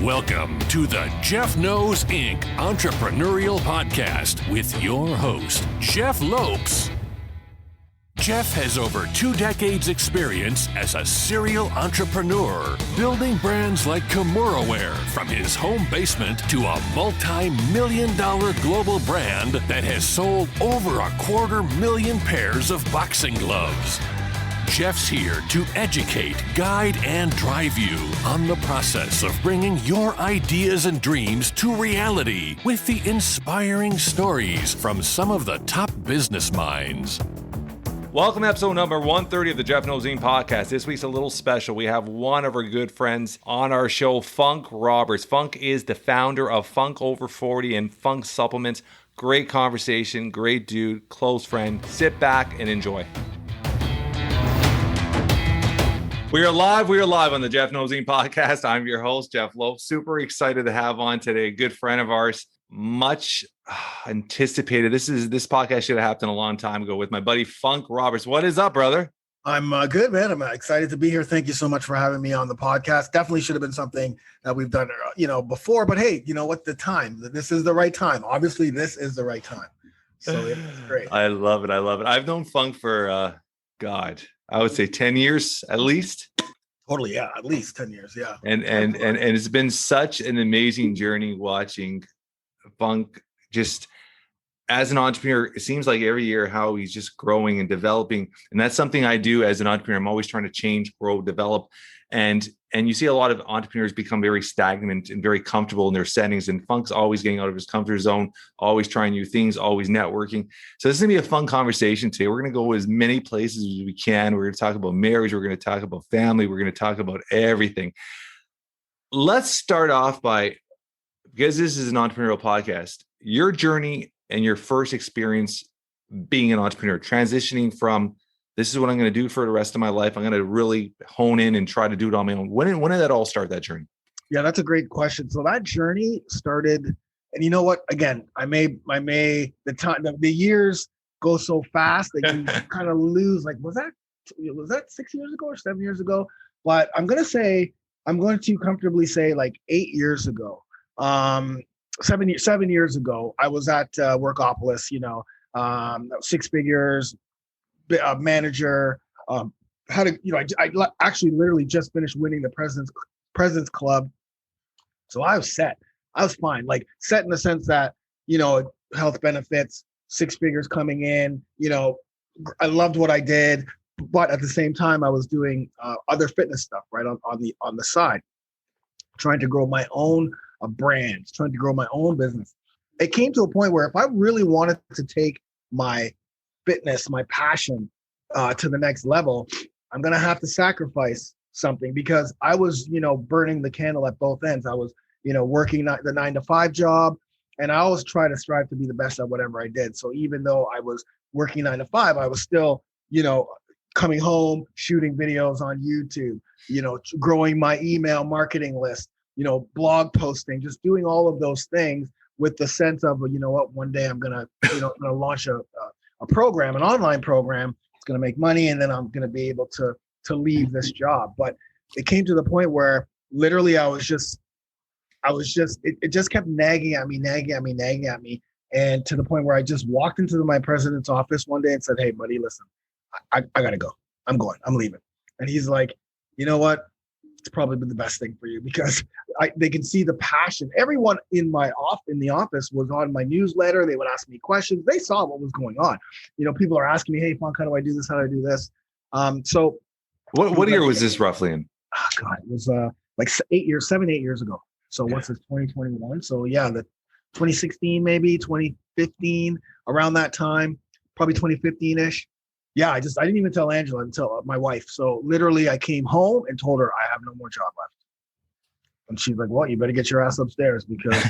Welcome to the Jeff Knows Inc. Entrepreneurial Podcast with your host, Jeff Lopes. Jeff has over 2 decades experience as a serial entrepreneur, building brands like Kimura from his home basement to a multi-million-dollar global brand that has sold over 250,000 pairs of boxing gloves. Jeff's here to educate, guide, and drive you on the process of bringing your ideas and dreams to reality with the inspiring stories from some of the top business minds. Welcome to episode number 130 of the Jeff Knows Inc. podcast. This week's a little special. We have one of our good friends on our show, Funk Roberts. Funk is the founder of Funk Over 40 and Funk Supplements. Great conversation, great dude, close friend. Sit back and enjoy. We are live on the Jeff Knows Inc. podcast. I'm your host, Jeff Lopes. Super excited to have on today a good friend of ours, much anticipated. This podcast should have happened a long time ago with my buddy Funk Roberts. What is up, brother? I'm good, man. I'm excited to be here. Thank you so much for having me on the podcast. Definitely should have been something that we've done, before. But hey, you know what? The time. This is the right time. Obviously, this is the right time. So it's great. I love it. I've known Funk for I would say 10 years at least. Totally, yeah, at least 10 years, yeah. And it's been such an amazing journey watching Funk just as an entrepreneur. It seems like every year how he's just growing and developing. And that's something I do as an entrepreneur. I'm always trying to change, grow, develop. And you see a lot of entrepreneurs become very stagnant and very comfortable in their settings. And Funk's always getting out of his comfort zone, always trying new things, always networking. So this is going to be a fun conversation today. We're going to go as many places as we can. We're going to talk about marriage. We're going to talk about family. We're going to talk about everything. Let's start off by, because this is an entrepreneurial podcast, your journey and your first experience being an entrepreneur, transitioning from this is what I'm going to do for the rest of my life. I'm going to really hone in and try to do it on my own. When did that all start, that journey? Yeah, that's a great question. So that journey started, and you know what? Again, the years go so fast that you kind of lose. Like, was that 6 years ago or 7 years ago? But I'm going to comfortably say like 8 years ago. 7 years ago, I was at Workopolis. 6 figures. Manager, I actually literally just finished winning the President's Club. So I was set. I was fine. Like set in the sense that, health benefits, 6 figures coming in, I loved what I did, but at the same time I was doing other fitness stuff right on the side, trying to grow my own brand, trying to grow my own business. It came to a point where if I really wanted to take my fitness, my passion to the next level, I'm going to have to sacrifice something because I was, burning the candle at both ends. I was, working the 9-to-5 job, and I always strive to be the best at whatever I did. So even though I was working 9-to-5, I was still, coming home, shooting videos on YouTube, growing my email marketing list, blog posting, just doing all of those things with the sense of, one day I'm going to, launch a program, an online program. It's going to make money, and then I'm going to be able to leave this job. But it came to the point where literally it just kept nagging at me. And to the point where I just walked into my president's office one day and said, "Hey, buddy, listen, I got to go. I'm leaving." And he's like, "You know what? It's probably been the best thing for you because they can see the passion." Everyone in the office was on my newsletter. They would ask me questions. They saw what was going on. People are asking me, "Hey, Funk, how do I do this? How do I do this?" So what year was this roughly in? Oh God, it was like 8 years ago. So what's this, 2021? So yeah, the 2016, maybe 2015, around that time, probably 2015-ish. Yeah, I didn't even tell Angela until my wife. So literally I came home and told her I have no more job left. And she's like, "Well, you better get your ass upstairs because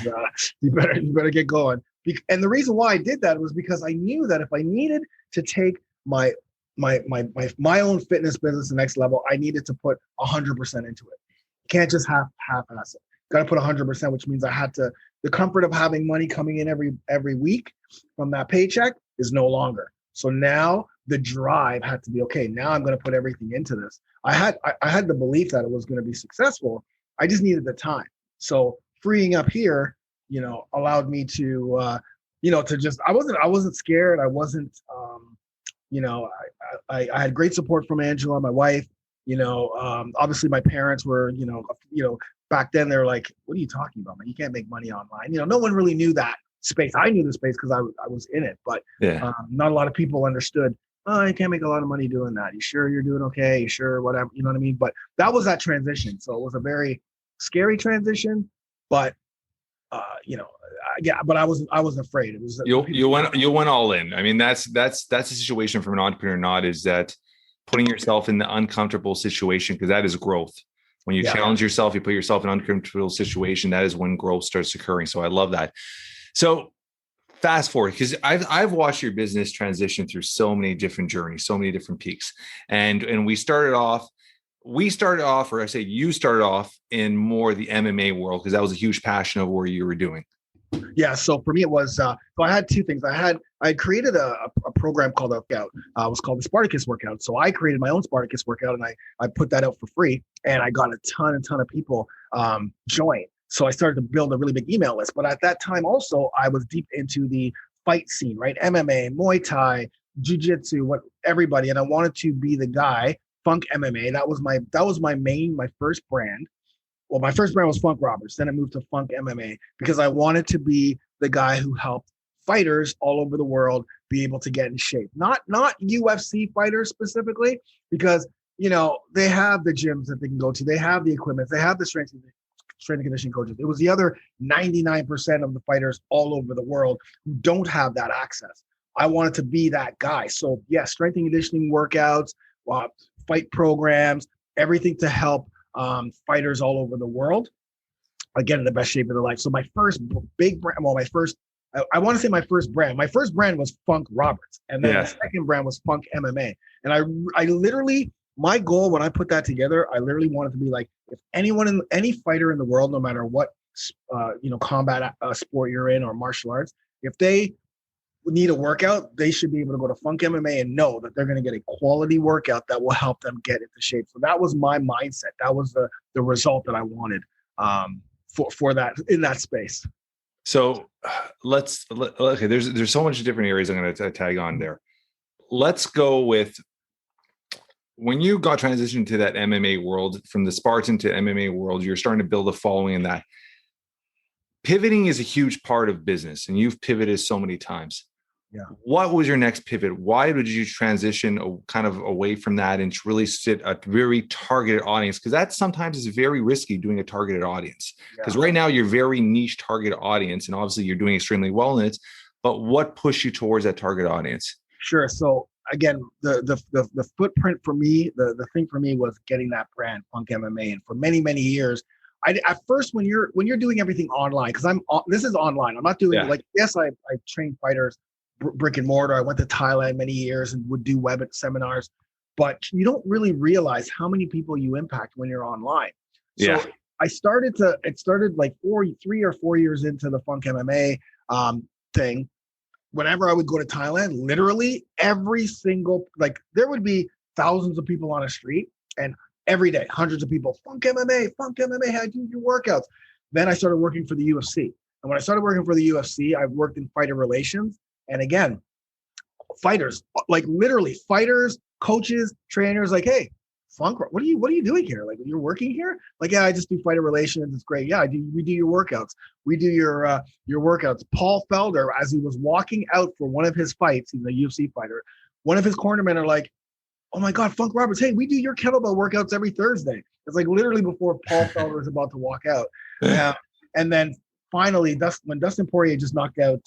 you better get going." And the reason why I did that was because I knew that if I needed to take my own fitness business to the next level, I needed to put 100% into it. You can't just half-ass it. Got to put 100%, which means I had to. The comfort of having money coming in every week from that paycheck is no longer. So now the drive had to be, okay, now I'm going to put everything into this. I had the belief that it was going to be successful. I just needed the time. So freeing up here, allowed me to, to just, I wasn't scared. I wasn't, I had great support from Angela, my wife. Obviously my parents were, back then they're like, what are you talking about, man? You can't make money online. No one really knew that space. I knew the space because I was in it, but not a lot of people understood, oh, you can't make a lot of money doing that. You sure you're doing okay? You sure whatever, you know what I mean? But that was that transition. So it was a very scary transition, but but I wasn't afraid. It was you went all in. I mean, that's the situation from an entrepreneur, not is that putting yourself in the uncomfortable situation, because that is growth. When you challenge yourself, you put yourself in an uncomfortable situation, that is when growth starts occurring. So I love that. So fast forward, because I've watched your business transition through so many different journeys, so many different peaks. And you started off, in more the MMA world, because that was a huge passion of what you were doing. Yeah. So for me, it was, so I had two things. I had created a program called Workout. It was called the Spartacus Workout. So I created my own Spartacus Workout, and I put that out for free, and I got a ton of people join. So I started to build a really big email list. But at that time also, I was deep into the fight scene, right? MMA, Muay Thai, Jiu-Jitsu, everybody. And I wanted to be the guy, Funk MMA. That was my first brand. Well, my first brand was Funk Roberts. Then I moved to Funk MMA because I wanted to be the guy who helped fighters all over the world be able to get in shape. Not UFC fighters specifically, because they have the gyms that they can go to. They have the equipment. They have the strength and conditioning coaches. It was the other 99% of the fighters all over the world who don't have that access. I wanted to be that guy. So strength and conditioning workouts, fight programs, everything to help fighters all over the world get in the best shape of their life. So my first big brand, I want to say my first brand was Funk Roberts. And then the second brand was Funk MMA. And I literally, my goal when I put that together, I literally wanted to be like, if any fighter in the world, no matter what, combat sport you're in or martial arts, if they need a workout, they should be able to go to Funk MMA and know that they're going to get a quality workout that will help them get into shape. So that was my mindset. That was the result that I wanted for that in that space. So okay, there's so much different areas I'm going to tag on there. Let's go with when you got transitioned to that MMA world, from the Spartan to MMA world, you're starting to build a following in that. Pivoting is a huge part of business, and you've pivoted so many times. Yeah. What was your next pivot? Why did you transition kind of away from that and really sit a very targeted audience? Because that sometimes is very risky, doing a targeted audience. Because right now you're very niche target audience, and obviously you're doing extremely well in it. But what pushed you towards that target audience? Sure. So again, the footprint for me, the thing for me was getting that brand, Funk MMA, and for many years. At first, when you're doing everything online, because this is online. I'm not doing I train fighters brick and mortar. I went to Thailand many years and would do web seminars, but you don't really realize how many people you impact when you're online. So it started like 3 or 4 years into the Funk MMA thing. Whenever I would go to Thailand, literally every single, there would be thousands of people on a street, and every day, hundreds of people, Funk MMA, how do you do your workouts? Then I started working for the UFC. And when I started working for the UFC, I worked in fighter relations. And again, fighters, literally fighters, coaches, trainers, hey, Funk, what are you doing here? You're working here? I just do fighter relations. It's great. Yeah, we do your workouts. We do your workouts. Paul Felder, as he was walking out for one of his fights, he's a UFC fighter, one of his cornermen are like, oh my God, Funk Roberts, hey, we do your kettlebell workouts every Thursday. It's literally before Paul Felder is about to walk out. And then finally, when Dustin Poirier just knocked out,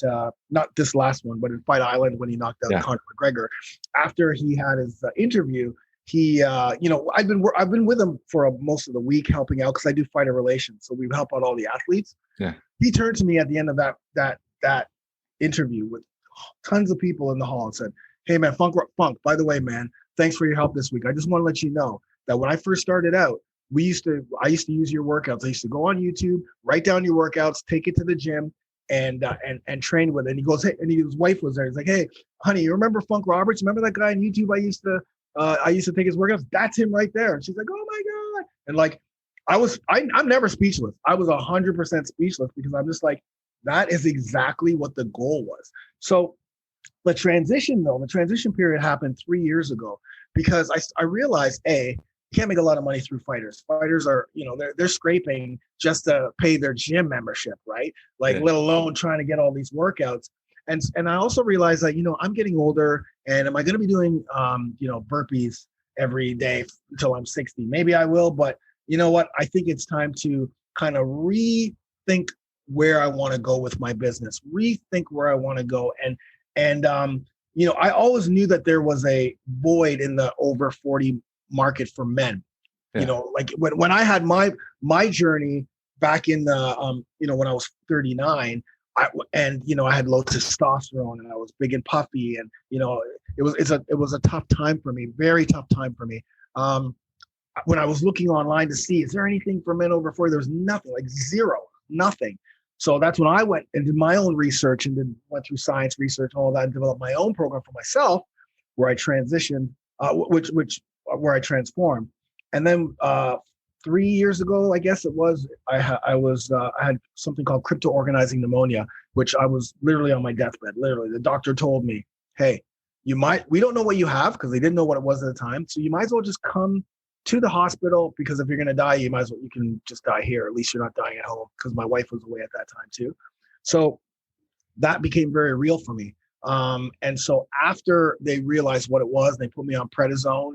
not this last one, but in Fight Island when he knocked out Conor McGregor, after he had his interview, he, I've been with him for most of the week helping out because I do fighter relations. So we help out all the athletes. Yeah. He turned to me at the end of that interview with tons of people in the hall and said, hey man, Funk, by the way, man, thanks for your help this week. I just want to let you know that when I first started out, I used to use your workouts. I used to go on YouTube, write down your workouts, take it to the gym, and train with it. And he goes, hey, and his wife was there. He's like, hey, honey, you remember Funk Roberts? Remember that guy on YouTube? I used to take his workouts. That's him right there. And she's like, oh my God. And I'm never speechless. I was 100% speechless because I'm just like, that is exactly what the goal was. So the transition period happened 3 years ago because I realized, you can't make a lot of money through fighters. Fighters are, they're scraping just to pay their gym membership, right? Like, let alone trying to get all these workouts. And I also realized that, I'm getting older, and am I going to be doing, burpees every day until I'm 60? Maybe I will, but you know what? I think it's time to kind of rethink where I want to go with my business, rethink where I want to go. And I always knew that there was a void in the over 40 market for men. Like when I had my journey back in the, when I was 39, I had low testosterone, and I was big and puffy, and it was a tough time for me, very tough time for me. When I was looking online to see, is there anything for men over 40? There was nothing, like zero, nothing. So that's when I went and did my own research and went through science research, all that, and developed my own program for myself, where I transitioned, where I transformed. And then 3 years ago, I guess it was, I had something called crypto organizing pneumonia, which I was literally on my deathbed. Literally, the doctor told me, "Hey, we don't know what you have," because they didn't know what it was at the time. So you might as well just come to the hospital, because if you're going to die, you can just die here. At least you're not dying at home, because my wife was away at that time too. So that became very real for me. And so after they realized what it was, they put me on prednisone,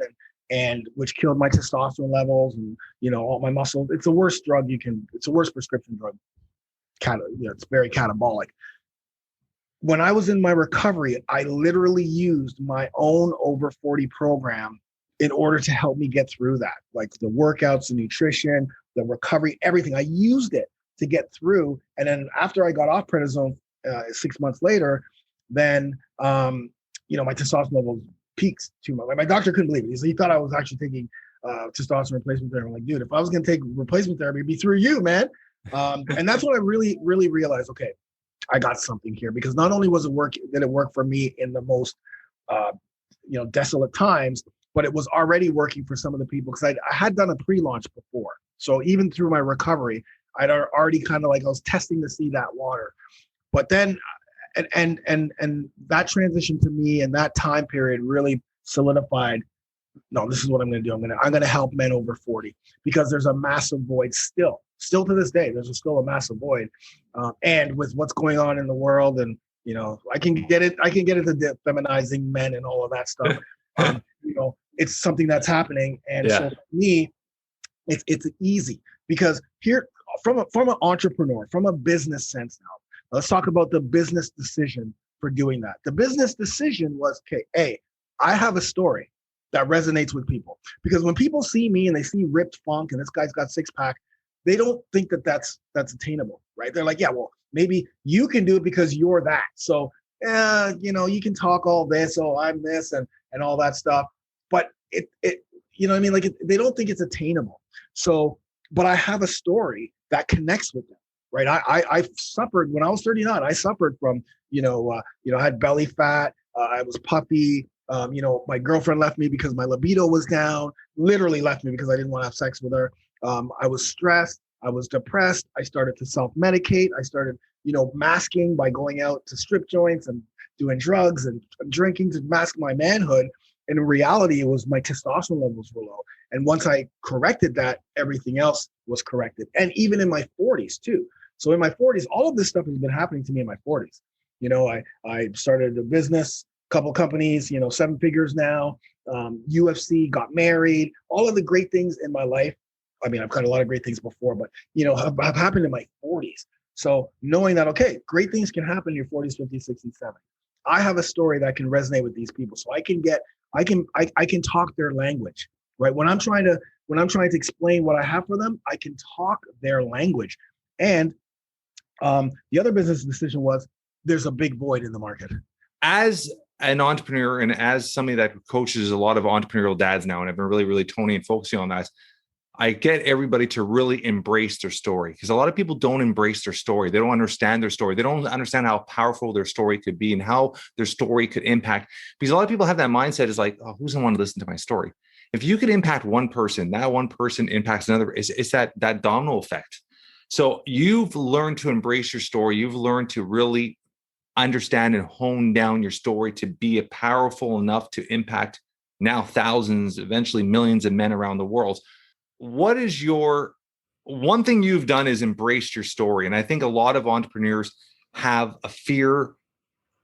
and which killed my testosterone levels and, all my muscles. It's the worst drug it's the worst prescription drug. It's very catabolic. When I was in my recovery, I literally used my own over 40 program in order to help me get through that, like the workouts, the nutrition, the recovery, everything. I used it to get through. And then after I got off prednisone 6 months later, then, my testosterone levels peaked too much. Like, my doctor couldn't believe it. He thought I was actually taking testosterone replacement therapy. I'm like, dude, if I was going to take replacement therapy, it'd be through you, man. And that's when I really, really realized, okay, I got something here, because not only did it work for me in the most, desolate times, but it was already working for some of the people, because I had done a pre-launch before. So even through my recovery, I'd already kind of I was testing to see that water. But then, and that transition to me and that time period really solidified, no, this is what I'm going to do. I'm going to help men over 40, because there's a massive void still to this day. There's still a massive void. And with what's going on in the world, and, I can get it to feminizing men and all of that stuff. It's something that's happening. And so for me, it's easy, because here, from an entrepreneur, from a business sense now, let's talk about the business decision for doing that. The business decision was, okay, I have a story that resonates with people, because when people see me and they see ripped funk and this guy's got 6-pack, they don't think that that's attainable, right? They're like, yeah, well, maybe you can do it because you're that. So, you can talk all this, I'm this and all that stuff, but it they don't think it's attainable. So, but I have a story that connects with them, right? I suffered when I was 39. I suffered from, I had belly fat. I was puffy. My girlfriend left me because my libido was down, literally left me because I didn't want to have sex with her. I was stressed. I was depressed. I started to self-medicate. I started, masking by going out to strip joints and doing drugs and drinking to mask my manhood. And in reality, it was my testosterone levels were low. And once I corrected that, everything else was corrected. And even in my 40s too. So in my 40s, all of this stuff has been happening to me in my 40s. I started a business, couple companies, 7 figures now, UFC, got married, all of the great things in my life. I mean, I've got a lot of great things before, but, have happened in my 40s. So knowing that, okay, great things can happen in your 40s, 50s, 60s, 70s. I have a story that can resonate with these people. So I can talk their language, right? When I'm trying to explain what I have for them, I can talk their language. And the other business decision was, there's a big void in the market. As an entrepreneur and as somebody that coaches a lot of entrepreneurial dads now, and I've been really, really toning and focusing on that, I get everybody to really embrace their story, because a lot of people don't embrace their story. They don't understand their story. They don't understand how powerful their story could be and how their story could impact. Because a lot of people have that mindset is like, oh, who's going to want to listen to my story? If you could impact one person, that one person impacts another. It's that domino effect. So you've learned to embrace your story. You've learned to really understand and hone down your story to be powerful enough to impact now thousands, eventually millions of men around the world. What is your one thing you've done is embraced your story? And I think a lot of entrepreneurs have a fear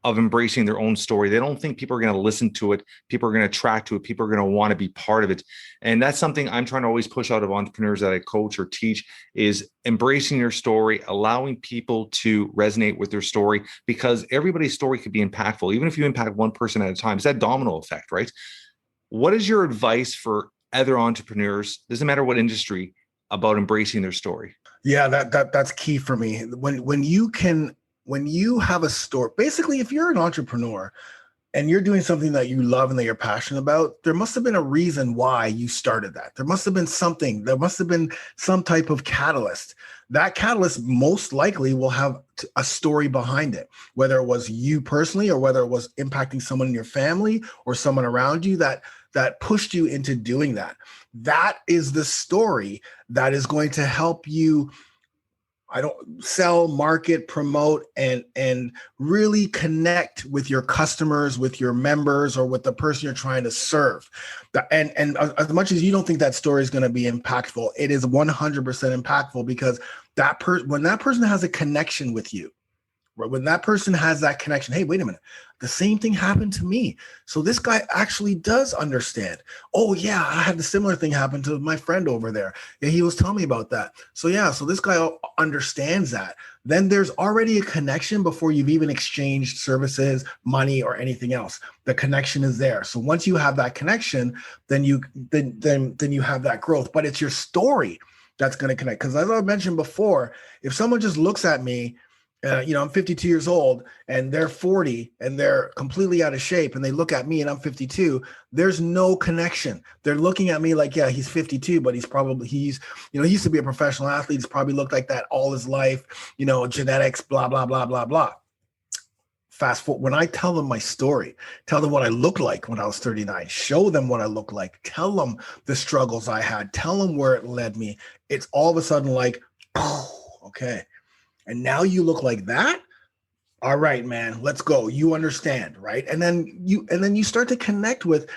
of embracing their own story. They don't think people are going to listen to it. People are going to attract to it. People are going to want to be part of it. And that's something I'm trying to always push out of entrepreneurs that I coach or teach is embracing your story, allowing people to resonate with their story, because everybody's story could be impactful. Even if you impact one person at a time, it's that domino effect, right? What is your advice for other entrepreneurs, doesn't matter what industry, about embracing their story? Yeah, that's key for me. When you have a story, basically, if you're an entrepreneur and you're doing something that you love and that you're passionate about, there must have been a reason why you started that. There must have been something. There must have been some type of catalyst. That catalyst most likely will have a story behind it, whether it was you personally or whether it was impacting someone in your family or someone around you that pushed you into doing that. That is the story that is going to help you sell, market, promote, and really connect with your customers, with your members, or with the person you're trying to serve. And as much as you don't think that story is going to be impactful, it is 100% impactful, because when that person has a connection with you, when that person has that connection, hey, wait a minute, the same thing happened to me. So this guy actually does understand. Oh yeah, I had the similar thing happen to my friend over there. Yeah, he was telling me about that. So yeah, so this guy understands that. Then there's already a connection before you've even exchanged services, money, or anything else. The connection is there. So once you have that connection, then you have that growth. But it's your story that's going to connect. Because as I mentioned before, if someone just looks at me, I'm 52 years old and they're 40 and they're completely out of shape, and they look at me and I'm 52, there's no connection. They're looking at me like, yeah, he's 52, but he used to be a professional athlete. He's probably looked like that all his life, genetics, blah, blah, blah, blah, blah. Fast forward, when I tell them my story, tell them what I look like when I was 39, show them what I look like, tell them the struggles I had, tell them where it led me. It's all of a sudden like, oh, okay. And now you look like that. All right, man, let's go. You understand, right? And then you start to connect with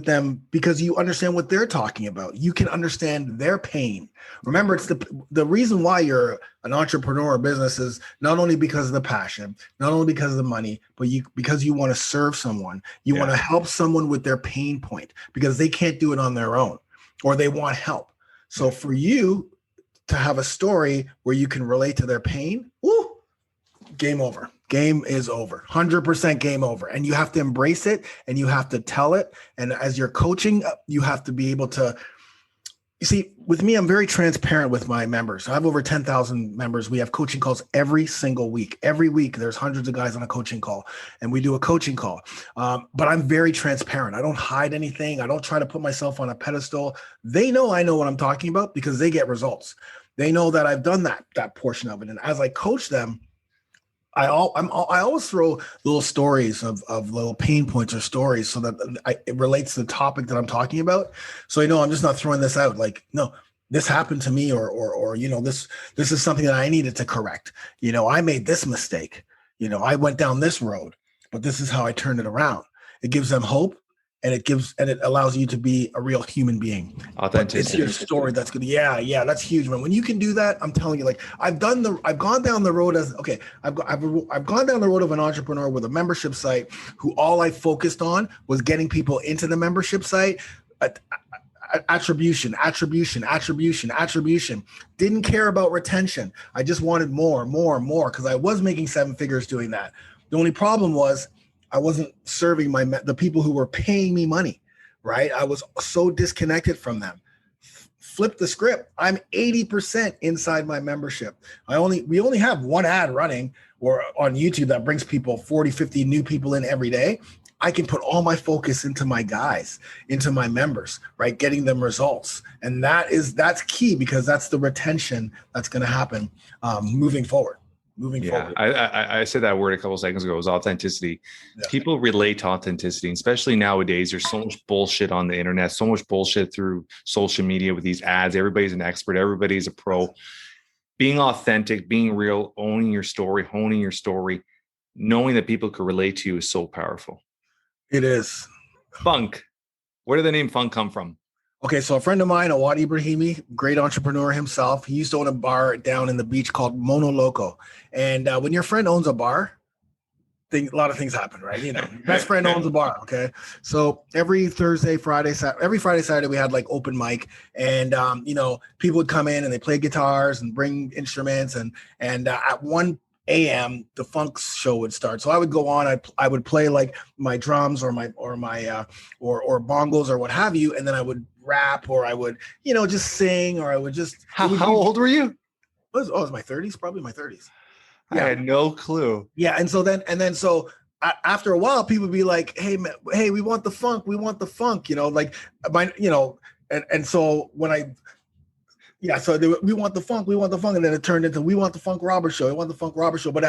them because you understand what they're talking about. You can understand their pain. Remember, it's the reason why you're an entrepreneur or business is not only because of the passion, not only because of the money, but because you want to serve someone. You want to help someone with their pain point because they can't do it on their own, or they want help. So for you to have a story where you can relate to their pain, woo, game over. Game is over. 100% game over. And you have to embrace it and you have to tell it. And as you're coaching, you have to be able to, you see, with me, I'm very transparent with my members. I have over 10,000 members. We have coaching calls every single week. Every week, there's hundreds of guys on a coaching call, and we do a coaching call. But I'm very transparent. I don't hide anything. I don't try to put myself on a pedestal. They know I know what I'm talking about because they get results. They know that I've done that portion of it. And as I coach them, I always throw little stories of little pain points or stories so that it relates to the topic that I'm talking about. So, I'm just not throwing this out like, no, this happened to me or this is something that I needed to correct. I made this mistake. I went down this road, but this is how I turned it around. It gives them hope. And it allows you to be a real human being. Authenticity. It's your story that's good. Yeah, that's huge, man. When you can do that, I'm telling you, like I've gone down the road I've gone down the road of an entrepreneur with a membership site who all I focused on was getting people into the membership site. Attribution. Didn't care about retention. I just wanted more because I was making 7 figures doing that. The only problem was I wasn't serving the people who were paying me money, right? I was so disconnected from them. Flip the script. I'm 80% inside my membership. We only have one ad running or on YouTube that brings people 40, 50 new people in every day. I can put all my focus into my guys, into my members, right? Getting them results. And that's key because that's the retention that's going to happen moving forward. moving Yeah, forward. I said that word a couple of seconds ago. It was authenticity. Yeah. People relate to authenticity, especially nowadays. There's so much bullshit on the internet, so much bullshit through social media with these ads. Everybody's an expert. Everybody's a pro. Being authentic, being real, owning your story, honing your story, knowing that people could relate to you is so powerful. It is. Funk. Where did the name Funk come from? Okay, so a friend of mine, Awad Ibrahimi, great entrepreneur himself, he used to own a bar down in the beach called Mono Loco. And when your friend owns a bar, a lot of things happen, right? You know, best friend owns a bar. Okay, so every Thursday, Friday, Saturday, we had like open mic, and you know, people would come in and they play guitars and bring instruments, and at 1 a.m. the funk show would start. So I would go on, I would play like my drums or bongos or what have you, and then I would rap, or I would, you know, just sing, or I would just. How old were you? It was my 30s, probably my 30s. Yeah. I had no clue. Yeah, and so after a while, people would be like, "Hey, man, hey, we want the funk, you know, like you know, and so when I. Yeah, so we want the funk, and then it turned into we want the Funk Robert show, but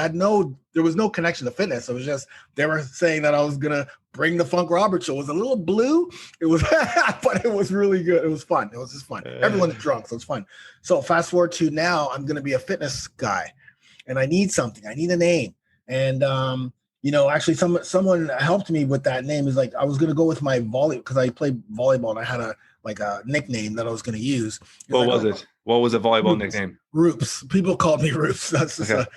there was no connection to fitness. It was just they were saying that I was gonna bring the Funk Robert show. It was a little blue, it was, but it was really good. It was fun. It was just fun. Everyone's drunk, so it's fun. So fast forward to now, I'm gonna be a fitness guy, and I need something. I need a name, and you know, actually, someone helped me with that name. Is like I was gonna go with my because I played volleyball, and I had a nickname that I was going to use. What was it? What was a volleyball nickname? Roops. People called me Roops. That's just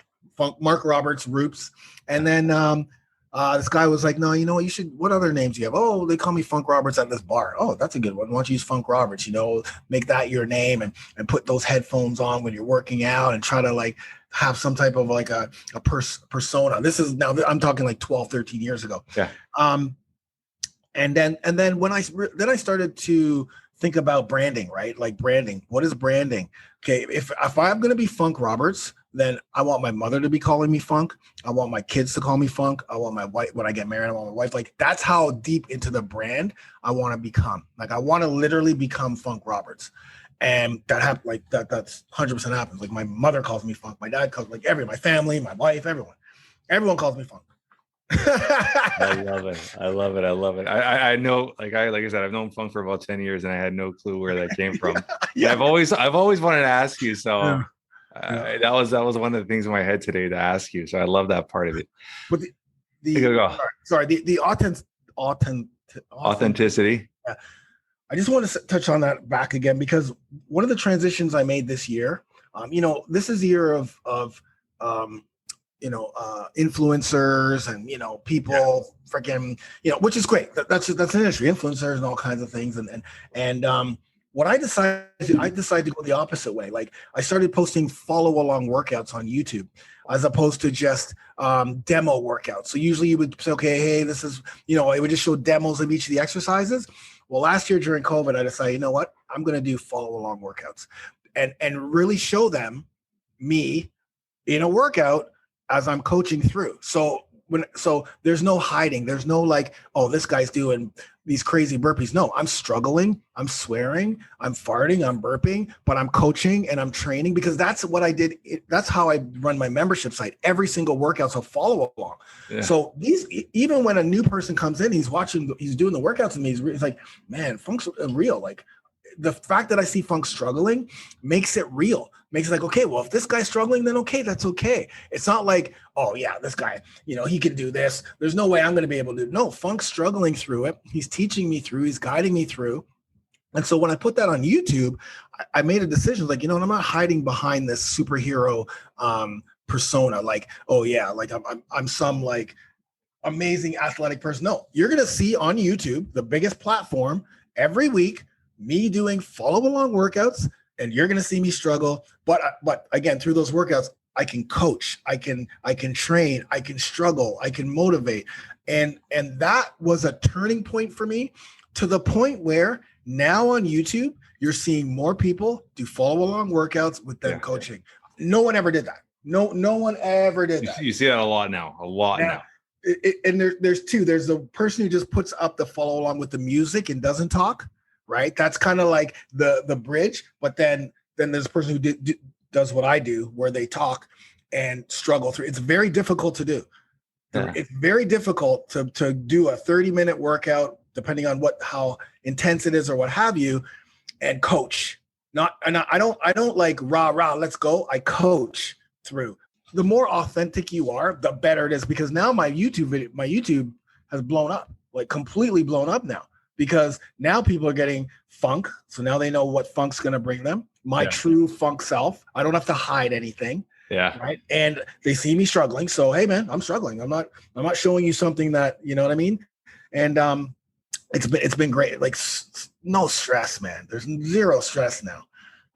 Mark Roberts, Roops. And then this guy was like, "No, you know what? What other names do you have?" "Oh, they call me Funk Roberts at this bar." "Oh, that's a good one. Why don't you use Funk Roberts? You know, make that your name, and put those headphones on when you're working out, and try to like have some type of like a persona." This is now I'm talking like 12, 13 years ago. Yeah. And then when I started to think about branding, right? Like branding. What is branding? Okay, if I'm going to be Funk Roberts, then I want my mother to be calling me Funk. I want my kids to call me Funk. I want my wife, when I get married, I want my wife. Like that's how deep into the brand I want to become. Like I want to literally become Funk Roberts. And that happened, like that's 100% happens. Like my mother calls me Funk. My dad calls my family, my wife, everyone calls me Funk. I love it. I know, like I said, I've known Funk for about 10 years, and I had no clue where that came from. Yeah. I've always wanted to ask you. So that was one of the things in my head today to ask you. So I love that part of it. But the authenticity. Yeah. I just want to touch on that back again, because one of the transitions I made this year, you know, this is the year of you know, influencers and, you know, people freaking, you know, which is great. That's an industry, influencers and all kinds of things. And what I decided to go the opposite way. Like I started posting follow along workouts on YouTube as opposed to just demo workouts. So usually you would say, okay, hey, this is, you know, it would just show demos of each of the exercises. Well, last year during COVID, I decided, you know what, I'm going to do follow along workouts and really show them me in a workout as I'm coaching through. So there's no hiding. There's no like, oh, this guy's doing these crazy burpees. No, I'm struggling. I'm swearing. I'm farting. I'm burping, but I'm coaching and I'm training, because that's what I did. That's how I run my membership site. Every single workout, so follow along. Yeah. So even when a new person comes in, he's doing the workouts with me. He's like, man, Funk's real. Like the fact that I see Funk struggling makes it real. Makes it like, okay, well, if this guy's struggling, then okay, that's okay. It's not like, oh yeah, this guy, you know, he can do this. There's no way I'm going to be able to. No, Funk's struggling through it. He's teaching me through. He's guiding me through. And so when I put that on YouTube, I made a decision like, you know, I'm not hiding behind this superhero persona. Like, oh yeah, like I'm some like amazing athletic person. No, you're going to see on YouTube, the biggest platform, every week, me doing follow along workouts. And you're going to see me struggle. But again, through those workouts, I can coach, I can train, I can struggle, I can motivate. And that was a turning point for me, to the point where now on YouTube, you're seeing more people do follow along workouts with them coaching. No one ever did that. No one ever did that. You see that a lot now. And there's two. There's the person who just puts up the follow along with the music and doesn't talk. Right. That's kind of like the bridge. But then there's a person who does what I do, where they talk and struggle through. It's very difficult to do. Yeah. It's very difficult to do a 30-minute workout, depending on how intense it is or what have you, and coach. I don't like rah, let's go. I coach through. The more authentic you are, the better it is, because now my YouTube has blown up, like completely blown up now, because now people are getting funk. So now they know what funk's going to bring them. My true funk self. I don't have to hide anything. Yeah. Right. And they see me struggling. So, hey man, I'm struggling. I'm not showing you something that, you know what I mean? And, it's been great. Like no stress, man. There's zero stress now.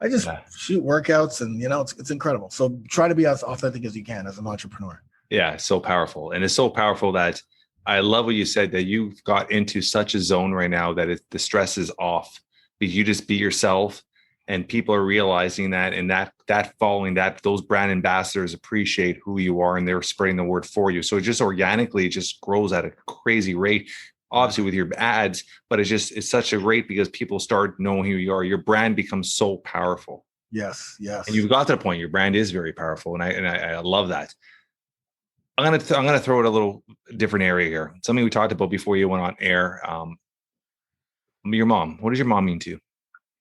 I just shoot workouts and, it's incredible. So try to be as authentic as you can as an entrepreneur. Yeah. So powerful. And it's so powerful that I love what you said, that you've got into such a zone right now that the stress is off, because you just be yourself, and people are realizing that, and that following that, those brand ambassadors appreciate who you are, and they're spreading the word for you. So it just organically just grows at a crazy rate, obviously with your ads, but it's such a rate because people start knowing who you are. Your brand becomes so powerful. Yes. And you've got to the point, your brand is very powerful. And I love that. I'm gonna throw it a little different area here. Something we talked about before you went on air. Your mom. What does your mom mean to you?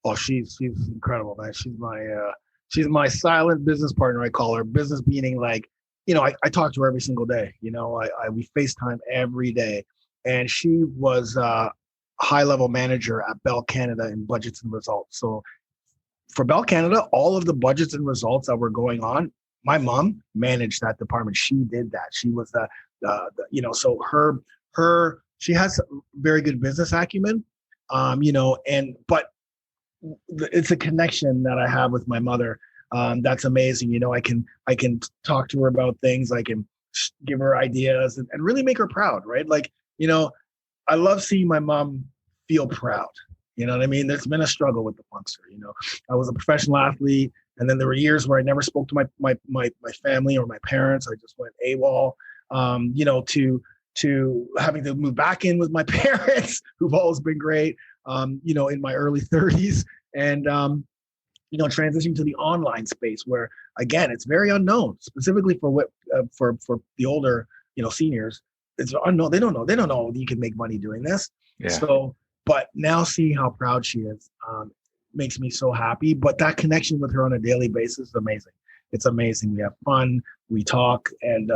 Oh, she's incredible, man. She's my silent business partner. I call her. Business meaning, like, I talk to her every single day. We FaceTime every day, and she was a high-level manager at Bell Canada in budgets and results. So for Bell Canada, all of the budgets and results that were going on, my mom managed that department. She did that. She was so she has very good business acumen, but it's a connection that I have with my mother. That's amazing. I can talk to her about things. I can give her ideas and really make her proud. Right. Like, I love seeing my mom feel proud. You know what I mean? There's been a struggle with the Funkster. I was a professional athlete, and then there were years where I never spoke to my family or my parents. I just went AWOL, to having to move back in with my parents, who've always been great, in my early 30s, and, transitioning to the online space where, again, it's very unknown, specifically for the older, seniors. It's unknown. They don't know you can make money doing this. Yeah. So, but now seeing how proud she is, makes me so happy. But that connection with her on a daily basis is amazing. It's amazing. We have fun, we talk, and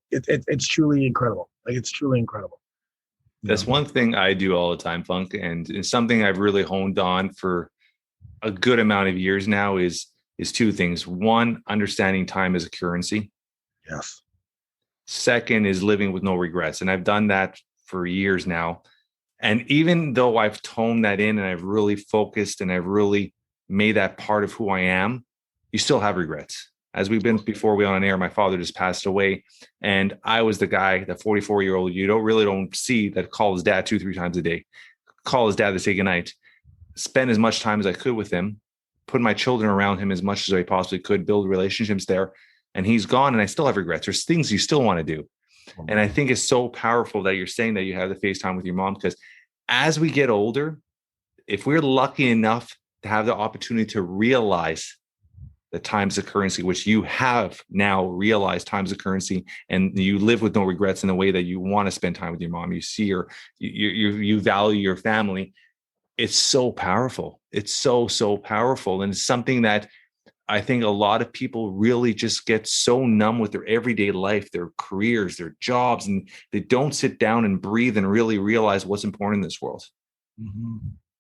it's truly incredible. Like, it's truly incredible. That's one thing I do all the time, Funk, and it's something I've really honed on for a good amount of years now is two things. One, understanding time as a currency. Yes. Second is living with no regrets. And I've done that for years now. And even though I've toned that in and I've really focused and I've really made that part of who I am, you still have regrets. As we've been before we on air, my father just passed away. And I was the guy, the 44-year-old you don't see, that call his dad 2-3 times a day, call his dad to say goodnight, spend as much time as I could with him, put my children around him as much as I possibly could, build relationships there. And he's gone, and I still have regrets. There's things you still want to do. And I think it's so powerful that you're saying that you have the FaceTime with your mom, because as we get older, if we're lucky enough to have the opportunity to realize the times of currency, which you have now realized times of currency, and you live with no regrets in the way that you want to spend time with your mom, you see her, you value your family. It's so powerful. It's so powerful. And it's something that I think a lot of people really just get so numb with their everyday life, their careers, their jobs, and they don't sit down and breathe and really realize what's important in this world. Mm-hmm.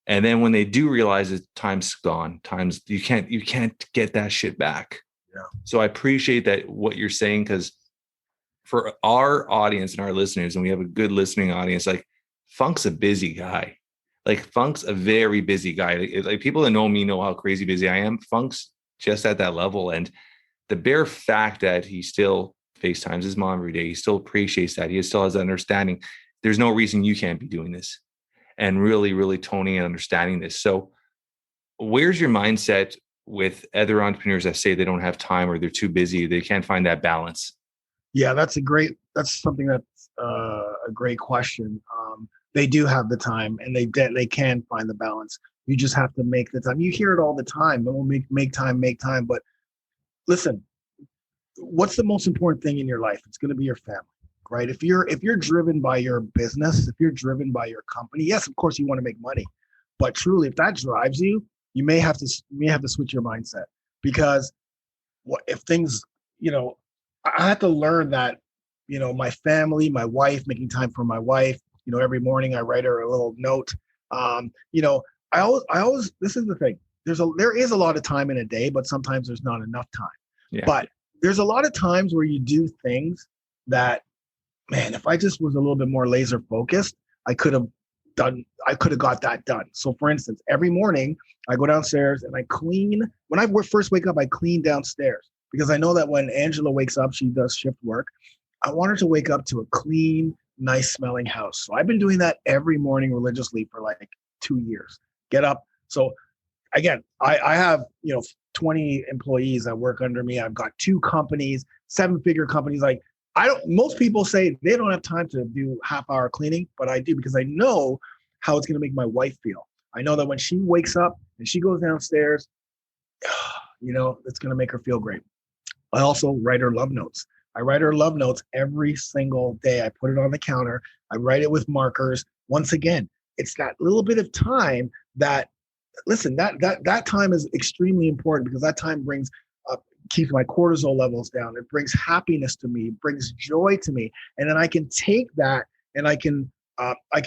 And then when they do realize it, time's gone. You can't get that shit back. Yeah. So I appreciate that what you're saying, because for our audience and our listeners, and we have a good listening audience, like, Funk's a busy guy. Like, Funk's a very busy guy. Like people that know me know how crazy busy I am. Funk's just at that level. And the bare fact that he still FaceTimes his mom every day, he still appreciates that. He still has that understanding. There's no reason you can't be doing this, and really, really toning and understanding this. So where's your mindset with other entrepreneurs that say they don't have time, or they're too busy, they can't find that balance? Yeah, that's something that's a great question. They do have the time, and they can find the balance. You just have to make the time. You hear it all the time. It will make time. But listen, what's the most important thing in your life? It's going to be your family, right? If you're driven by your business, if you're driven by your company, yes, of course you want to make money, but truly, if that drives you, you may have to switch your mindset, because what if things, I had to learn that, my family, my wife, making time for my wife, every morning I write her a little note. I always, this is the thing. There is a lot of time in a day, but sometimes there's not enough time. Yeah. But there's a lot of times where you do things that, man, if I just was a little bit more laser focused, I could have got that done. So for instance, every morning I go downstairs and I clean. When I first wake up, I clean downstairs, because I know that when Angela wakes up, she does shift work. I want her to wake up to a clean, nice smelling house. So I've been doing that every morning religiously for like 2 years. Get up. So again, I have, 20 employees that work under me. I've got 2 companies, 7-figure companies. Like, most people say they don't have time to do half-hour cleaning, but I do, because I know how it's going to make my wife feel. I know that when she wakes up and she goes downstairs, it's going to make her feel great. I also write her love notes. I write her love notes every single day. I put it on the counter. I write it with markers. Once again, it's that little bit of time that, listen, that time is extremely important, because that time keeps my cortisol levels down. It brings happiness to me. It brings joy to me. And then I can take that and I can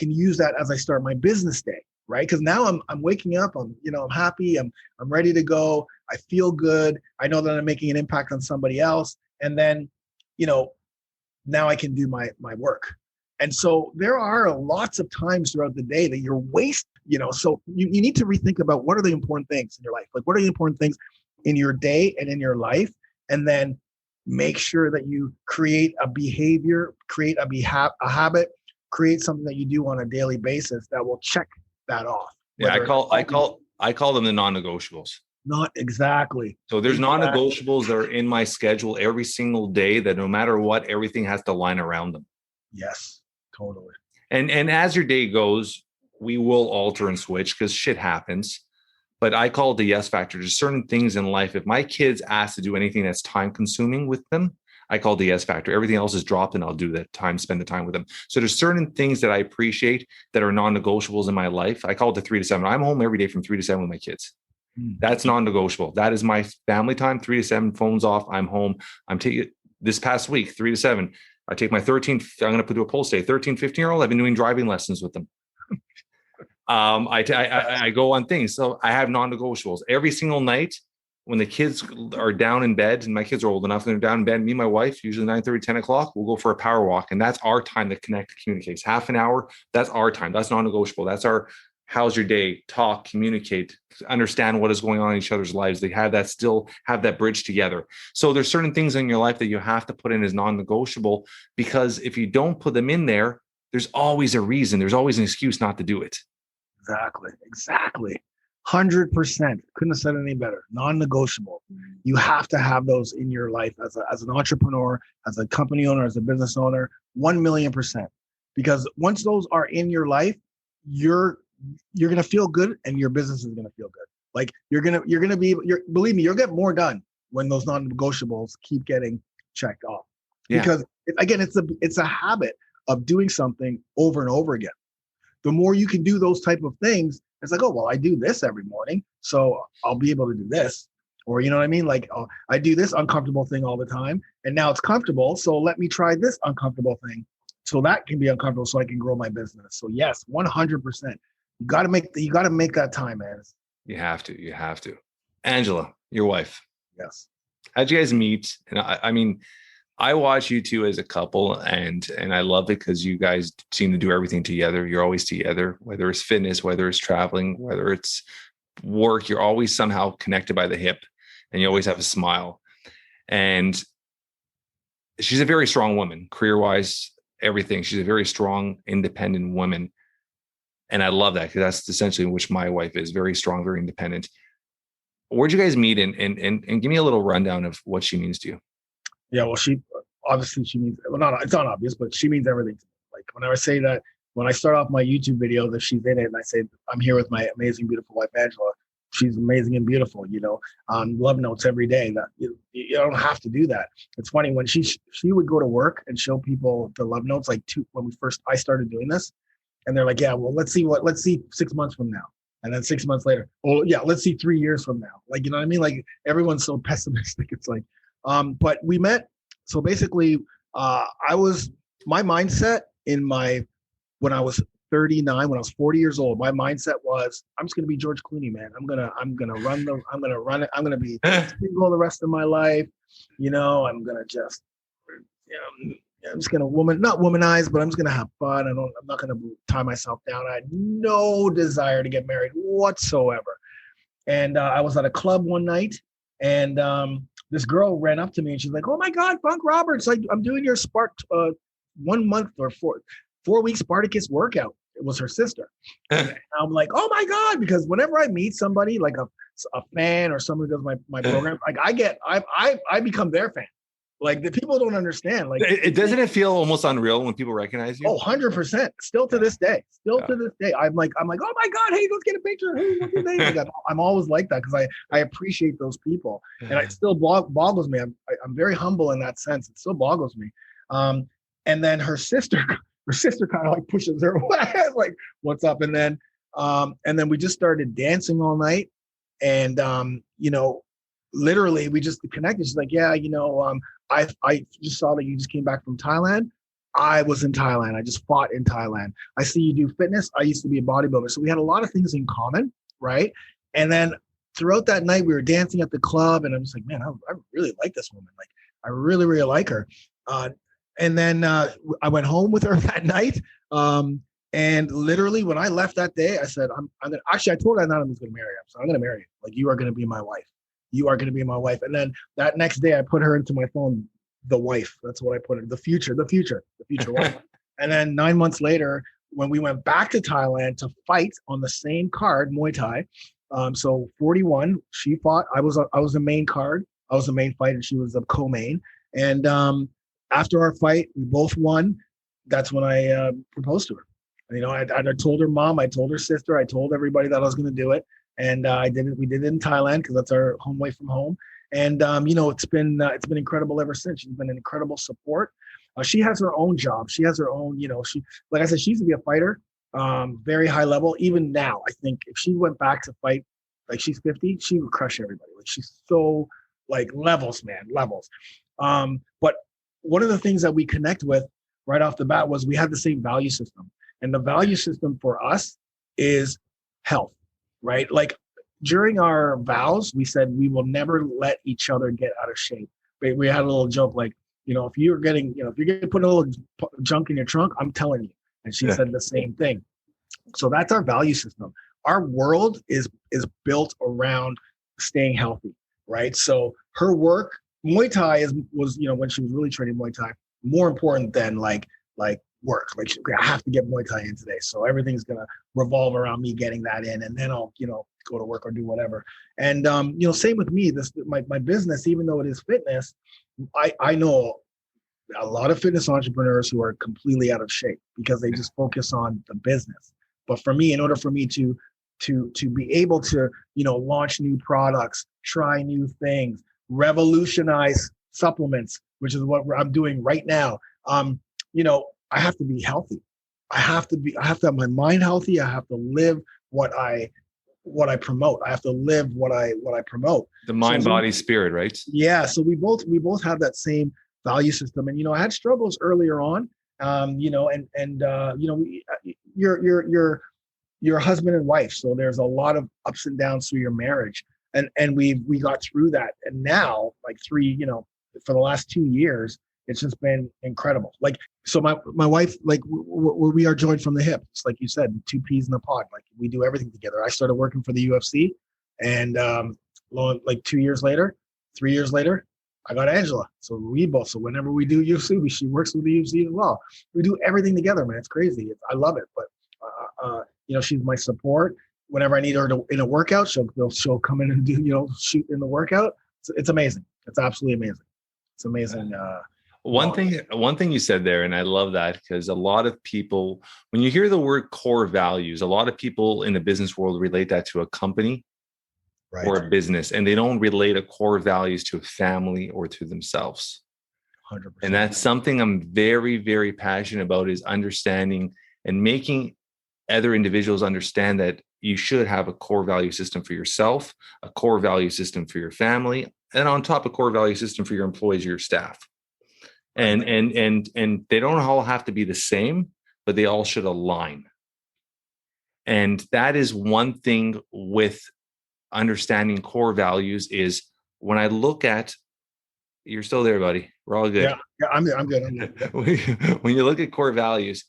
use that as I start my business day, right? Because now I'm waking up, I'm happy, I'm ready to go. I feel good. I know that I'm making an impact on somebody else. And then, now I can do my work. And so there are lots of times throughout the day that you're wasting, so you need to rethink about what are the important things in your life? Like, what are the important things in your day and in your life? And then make sure that you create a behavior, create a habit, create something that you do on a daily basis that will check that off. Yeah, I call them the non-negotiables. Not exactly. So there's non-negotiables that are in my schedule every single day that no matter what, everything has to line around them. Yes, totally. And as your day goes, we will alter and switch because shit happens. But I call it the yes factor. There's certain things in life. If my kids ask to do anything that's time consuming with them, I call it the yes factor. Everything else is dropped and I'll do that time, spend the time with them. So there's certain things that I appreciate that are non-negotiables in my life. I call it the 3 to 7. I'm home every day from 3 to 7 with my kids. That's non-negotiable. That is my family time. 3 to 7, phones off. I'm home. I'm taking this past week, 3 to 7. I take my 13. I'm going to do a poll today. 13, 15-year-old. I've been doing driving lessons with them. I go on things. So I have non-negotiables every single night when the kids are down in bed, and my kids are old enough, and they're down in bed. Me and my wife, usually 9:30, 10 o'clock, we'll go for a power walk. And that's our time to connect, to communicate. It's half an hour. That's our time. That's non-negotiable. That's our how's your day, talk, communicate, understand what is going on in each other's lives. They have that bridge together. So there's certain things in your life that you have to put in as non-negotiable, because if you don't put them in there, there's always a reason. There's always an excuse not to do it. Exactly. 100%. Couldn't have said it any better. Non-negotiable. You have to have those in your life as an entrepreneur, as a company owner, as a business owner, 1,000,000%. Because once those are in your life, you're going to feel good and your business is going to feel good. Like believe me, you'll get more done when those non-negotiables keep getting checked off. Yeah. Because again, it's a habit of doing something over and over again. The more you can do those type of things, it's like, oh, well, I do this every morning, so I'll be able to do this. Or, you know what I mean? Like, oh, I do this uncomfortable thing all the time, and now it's comfortable, so let me try this uncomfortable thing so that can be uncomfortable so I can grow my business. So yes, 100%. You got to make that time, man. You have to. Angela, your wife. Yes. How'd you guys meet? And I mean, I watch you two as a couple, and I love it because you guys seem to do everything together. You're always together, whether it's fitness, whether it's traveling, whether it's work. You're always somehow connected by the hip, and you always have a smile. And she's a very strong woman, career-wise, everything. She's a very strong, independent woman. And I love that because that's essentially which my wife is, very strong, very independent. Where'd you guys meet? And give me a little rundown of what she means to you. Yeah, well, she means, well, it's not obvious, but she means everything to me. Like when I say that, when I start off my YouTube videos, if she's in it and I say, I'm here with my amazing, beautiful wife, Angela, she's amazing and beautiful, love notes every day. That you don't have to do that. It's funny when she would go to work and show people the love notes, like when I started doing this, and they're like, yeah, well, let's see 6 months from now. And then 6 months later, oh yeah, let's see 3 years from now. Like, you know what I mean? Like everyone's so pessimistic. It's like, but we met. So basically, my mindset when I was 39, when I was 40 years old, my mindset was, I'm just going to be George Clooney, man. I'm going to run it. I'm going to be single the rest of my life. I'm going to just, I'm just going to not womanize, but I'm just going to have fun. I'm not going to tie myself down. I had no desire to get married whatsoever. And I was at a club one night, and this girl ran up to me and she's like, "Oh my God, Funk Roberts, I'm doing your 1 month or 4-week Spartacus workout." It was her sister. And I'm like, "Oh my God," because whenever I meet somebody like a fan or someone who does my program, like I become their fan. Like the people don't understand. Like doesn't it feel almost unreal when people recognize you? Oh, 100%. Still to this day. To this day. I'm like, "Oh my God, hey, let's get a picture. Hey, what's your name?" Like, I'm always like that because I appreciate those people. And it still boggles me. I'm very humble in that sense. It still boggles me. And then her sister kind of like pushes her away, like, "What's up?" And then we just started dancing all night. And literally we just connected. She's like, "Yeah, I just saw that you just came back from Thailand. I was in Thailand. I just fought in Thailand. I see you do fitness. I used to be a bodybuilder." So we had a lot of things in common, right? And then throughout that night, we were dancing at the club, and I'm just like, "Man, I really like this woman. Like, I really, really like her." And then I went home with her that night. And literally, when I left that day, I said, "I'm gonna." Actually, I told her I was going to marry her. So I'm going to marry you. Like, you are going to be my wife. You are going to be my wife. And then that next day I put her into my phone, the wife. That's what I put in, the future wife. And then 9 months later, when we went back to Thailand to fight on the same card, Muay Thai. So 41, she fought. I was the main card. I was the main fight, and she was the co-main. And after our fight, we both won. That's when I proposed to her. I told her mom, I told her sister, I told everybody that I was going to do it. And I did it. We did it in Thailand because that's our home away from home. And it's been incredible ever since. She's been an incredible support. She has her own job. She has her own. She, like I said, she used to be a fighter, very high level. Even now, I think if she went back to fight, like she's 50, she would crush everybody. Like she's so like levels. But one of the things that we connect with right off the bat was we had the same value system, and the value system for us is health. Right? Like during our vows, we said we will never let each other get out of shape. We had a little joke like, if you're getting put a little junk in your trunk, I'm telling you. And she said the same thing. So that's our value system. Our world is built around staying healthy, right? So her work, Muay Thai was when she was really training Muay Thai, more important than like work. Like, I have to get Muay Thai in today, so everything's gonna revolve around me getting that in, and then I'll go to work or do whatever. And same with me. My business, even though it is fitness, I know a lot of fitness entrepreneurs who are completely out of shape because they just focus on the business. But for me, in order for me to be able to launch new products, try new things, revolutionize supplements, which is what I'm doing right now, I have to be healthy. I have to have my mind healthy. I have to live what I promote. I have to live what I promote. The mind, body, spirit, right? Yeah. So we both have that same value system. And I had struggles earlier on. You're a husband and wife, so there's a lot of ups and downs through your marriage. And we got through that. And now, like for the last 2 years, it's just been incredible. Like, so my wife, like we are joined from the hip. It's like you said, 2 peas in a pod. Like, we do everything together. I started working for the UFC, and like 2 years later, 3 years later, I got Angela. So so whenever we do UFC, she works with the UFC as well. We do everything together, man. It's crazy. I love it. But she's my support. Whenever I need her in a workout, she'll come in and do shoot in the workout. It's amazing. It's absolutely amazing. It's amazing. One thing you said there, and I love that, because a lot of people, when you hear the word core values, a lot of people in the business world relate that to a company, or a business, and they don't relate a core values to a family or to themselves. 100%. And that's something I'm very, very passionate about, is understanding and making other individuals understand that you should have a core value system for yourself, a core value system for your family, and on top, a core value system for your employees, your staff. And they don't all have to be the same, but they all should align. And that is one thing with understanding core values, is when I look at, you're still there, buddy. We're all good. Yeah, I'm good. When you look at core values,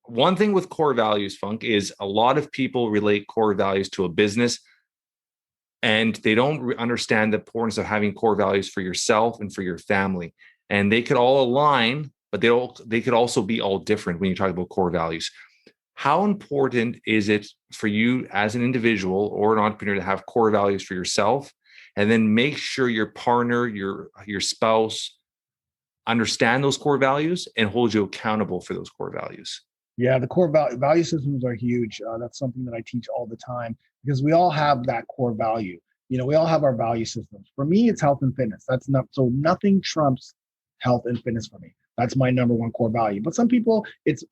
one thing with core values, Funk, is a lot of people relate core values to a business, and they don't understand the importance of having core values for yourself and for your family. And they could all align, but they could also be all different when you talk about core values. How important is it for you as an individual or an entrepreneur to have core values for yourself, and then make sure your partner, your spouse understand those core values and hold you accountable for those core values? Yeah, the core value systems are huge. That's something that I teach all the time, because we all have that core value. We all have our value systems. For me, it's health and fitness. So nothing trumps health and fitness for me. That's my number one core value. But some people, it's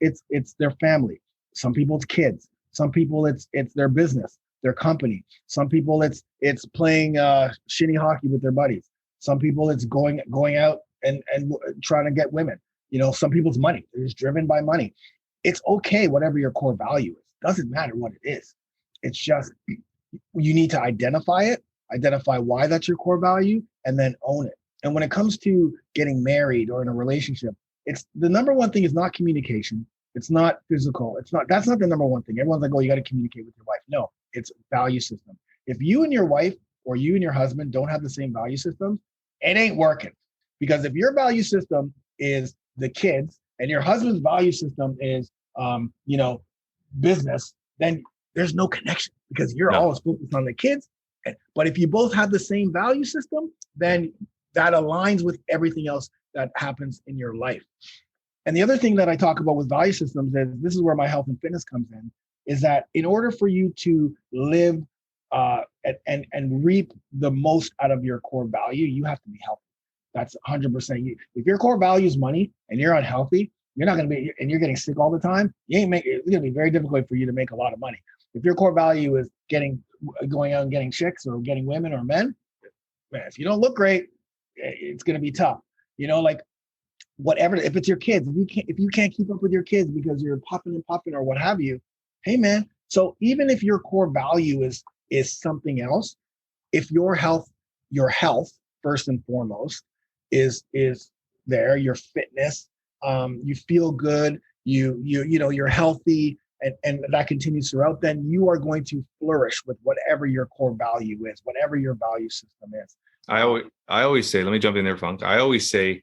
their family. Some people, it's kids. Some people, it's their business, their company. Some people, it's playing shinny hockey with their buddies. Some people, it's going out and trying to get women. Some people's money. They're just driven by money. It's okay, whatever your core value is. Doesn't matter what it is. It's just, you need to identify why that's your core value, and then own it. And when it comes to getting married or in a relationship, it's the number one thing is not communication. It's not physical. That's not the number one thing. Everyone's like, oh, you got to communicate with your wife. No, it's value system. If you and your wife or you and your husband don't have the same value system, it ain't working. Because if your value system is the kids and your husband's value system is, business, then there's no connection, because you're always focused on the kids. But if you both have the same value system, then that aligns with everything else that happens in your life. And the other thing that I talk about with value systems is, this is where my health and fitness comes in, is that in order for you to live and reap the most out of your core value, you have to be healthy. That's 100%. If your core value is money and you're unhealthy, you're not going to be, and you're getting sick all the time, it's going to be very difficult for you to make a lot of money. If your core value is going out and getting chicks or getting women or men, man, if you don't look great, it's going to be tough. Whatever, if it's your kids, if you can't keep up with your kids because you're popping or what have you, hey man. So even if your core value is something else, if your health first and foremost is there, your fitness, you feel good, you're healthy, and that continues throughout, then you are going to flourish with whatever your core value is, whatever your value system is. I always say, let me jump in there, Funk. I always say,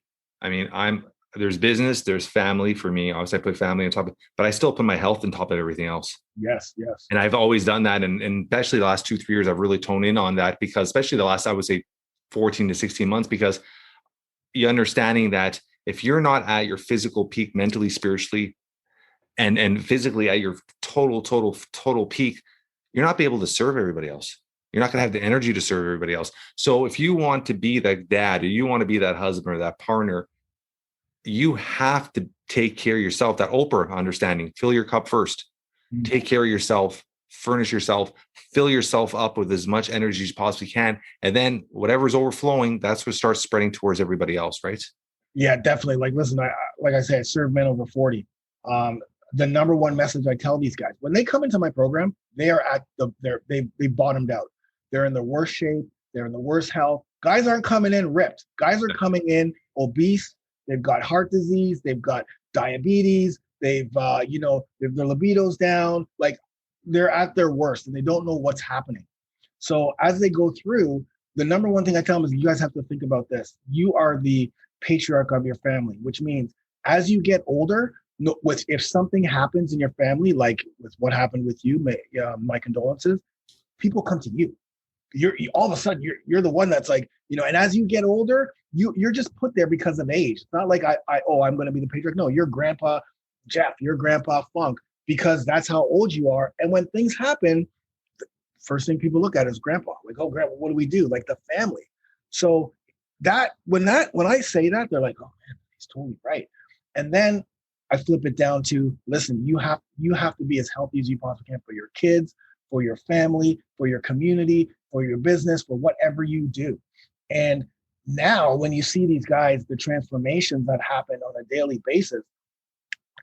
there's business, there's family for me. Obviously I put family on top of, but I still put my health on top of everything else. Yes. And I've always done that. And especially the last 2-3 years, I've really toned in on that, because especially the last, I would say 14 to 16 months, because you're understanding that if you're not at your physical peak, mentally, spiritually, and physically at your total peak, you're not be able to serve everybody else. You're not going to have the energy to serve everybody else. So if you want to be that dad, or you want to be that husband or that partner, you have to take care of yourself. That Oprah understanding, fill your cup first, take care of yourself, furnish yourself, fill yourself up with as much energy as you possibly can. And then whatever's overflowing, that's what starts spreading towards everybody else. Right? Yeah, definitely. Listen, like I said, I serve men over 40. The number one message I tell these guys, when they come into my program, they are they bottomed out. They're in the worst shape. They're in the worst health. Guys aren't coming in ripped. Guys are coming in obese. They've got heart disease. They've got diabetes. Their libido's down. They're at their worst and they don't know what's happening. So as they go through, the number one thing I tell them is, you guys have to think about this. You are the patriarch of your family, which means as you get older, if something happens in your family, like with what happened with you, my condolences, people come to you. You're all of a sudden you're the one that's and as you get older, you're just put there because of age. It's not like I'm going to be the patriarch. No, you're Grandpa Jeff, you're Grandpa Funk, because that's how old you are. And when things happen, first thing people look at is grandpa. Like, oh, grandpa, what do we do? Like the family. So when I say that, they're like, oh man, he's totally right. And then I flip it down to, listen, you have to be as healthy as you possibly can for your kids, for your family, for your community, for your business, for whatever you do. And now when you see these guys, the transformations that happen on a daily basis,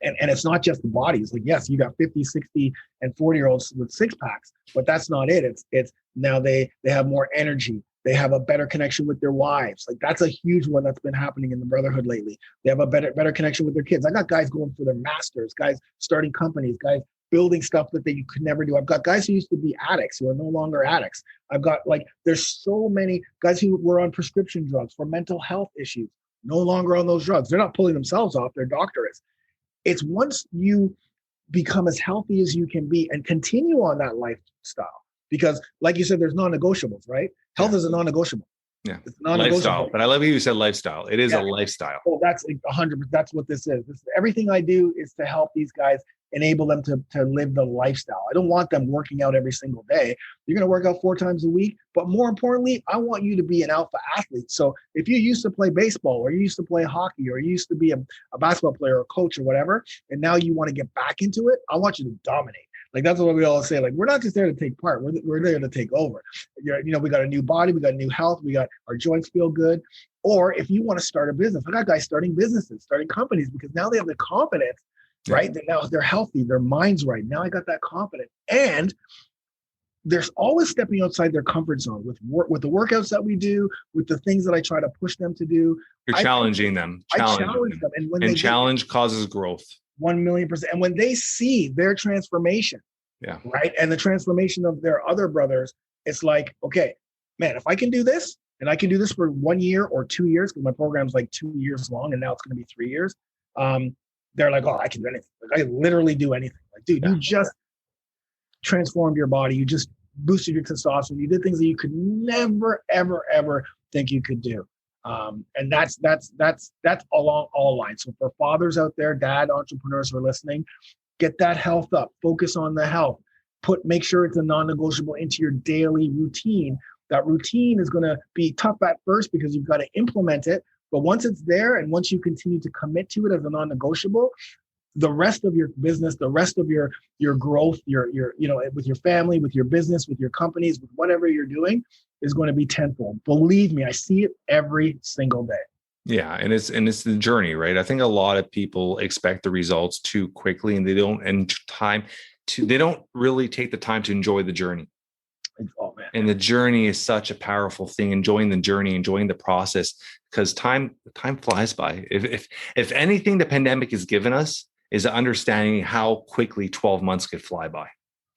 and it's not just the bodies. Like, yes, you got 50, 60, and 40-year-olds with six packs, but that's not it. It's now they have more energy. They have a better connection with their wives. Like, that's a huge one that's been happening in the brotherhood lately. They have a better connection with their kids. I got guys going for their masters, guys starting companies, guys building stuff that you could never do. I've got guys who used to be addicts who are no longer addicts. I've got, like, there's so many guys who were on prescription drugs for mental health issues, no longer on those drugs. They're not pulling themselves off, their doctor is. It's once you become as healthy as you can be and continue on that lifestyle, because like you said, there's non-negotiables, right? Health is a non-negotiable. Yeah. It's non-negotiable. Lifestyle. But I love how you said lifestyle. It is a lifestyle. Oh, that's 100%. That's what this is. Everything I do is to help these guys, enable them to live the lifestyle. I don't want them working out every single day. You're going to work out 4 times a week. But more importantly, I want you to be an alpha athlete. So if you used to play baseball, or you used to play hockey, or you used to be a basketball player or a coach or whatever, and now you want to get back into it, I want you to dominate. Like, that's what we all say. Like, we're not just there to take part. We're there to take over. We got a new body. We got new health. We got our joints feel good. Or if you want to start a business, I got guys starting businesses, starting companies, because now they have the confidence, right? That now they're healthy. Their mind's right. Now I got that confidence. And there's always stepping outside their comfort zone with the workouts that we do, with the things that I try to push them to do. You're challenging them. I challenge them. And when challenge causes growth. 1,000,000%. And when they see their transformation, right, and the transformation of their other brothers, it's like, okay, man, if I can do this, and I can do this for 1 year or 2 years, because my program's like 2 years long, and now it's going to be 3 years. They're like, oh, I can do anything. Like, I literally do anything. Like, dude, you just transformed your body. You just boosted your testosterone. You did things that you could never, ever, ever think you could do. And that's along all lines. So for fathers out there, dad entrepreneurs who are listening, get that health up, focus on the health, make sure it's a non-negotiable into your daily routine. That routine is going to be tough at first because you've got to implement it. But once it's there, and once you continue to commit to it as a non-negotiable, the rest of your business, the rest of your growth, your with your family, with your business, with your companies, with whatever you're doing, is going to be tenfold. Believe me, I see it every single day. Yeah, and it's the journey, right? I think a lot of people expect the results too quickly, and they don't really take the time to enjoy the journey. Oh, man. And the journey is such a powerful thing. Enjoying the journey, enjoying the process, because time flies by. If anything, the pandemic has given us is understanding how quickly 12 months could fly by.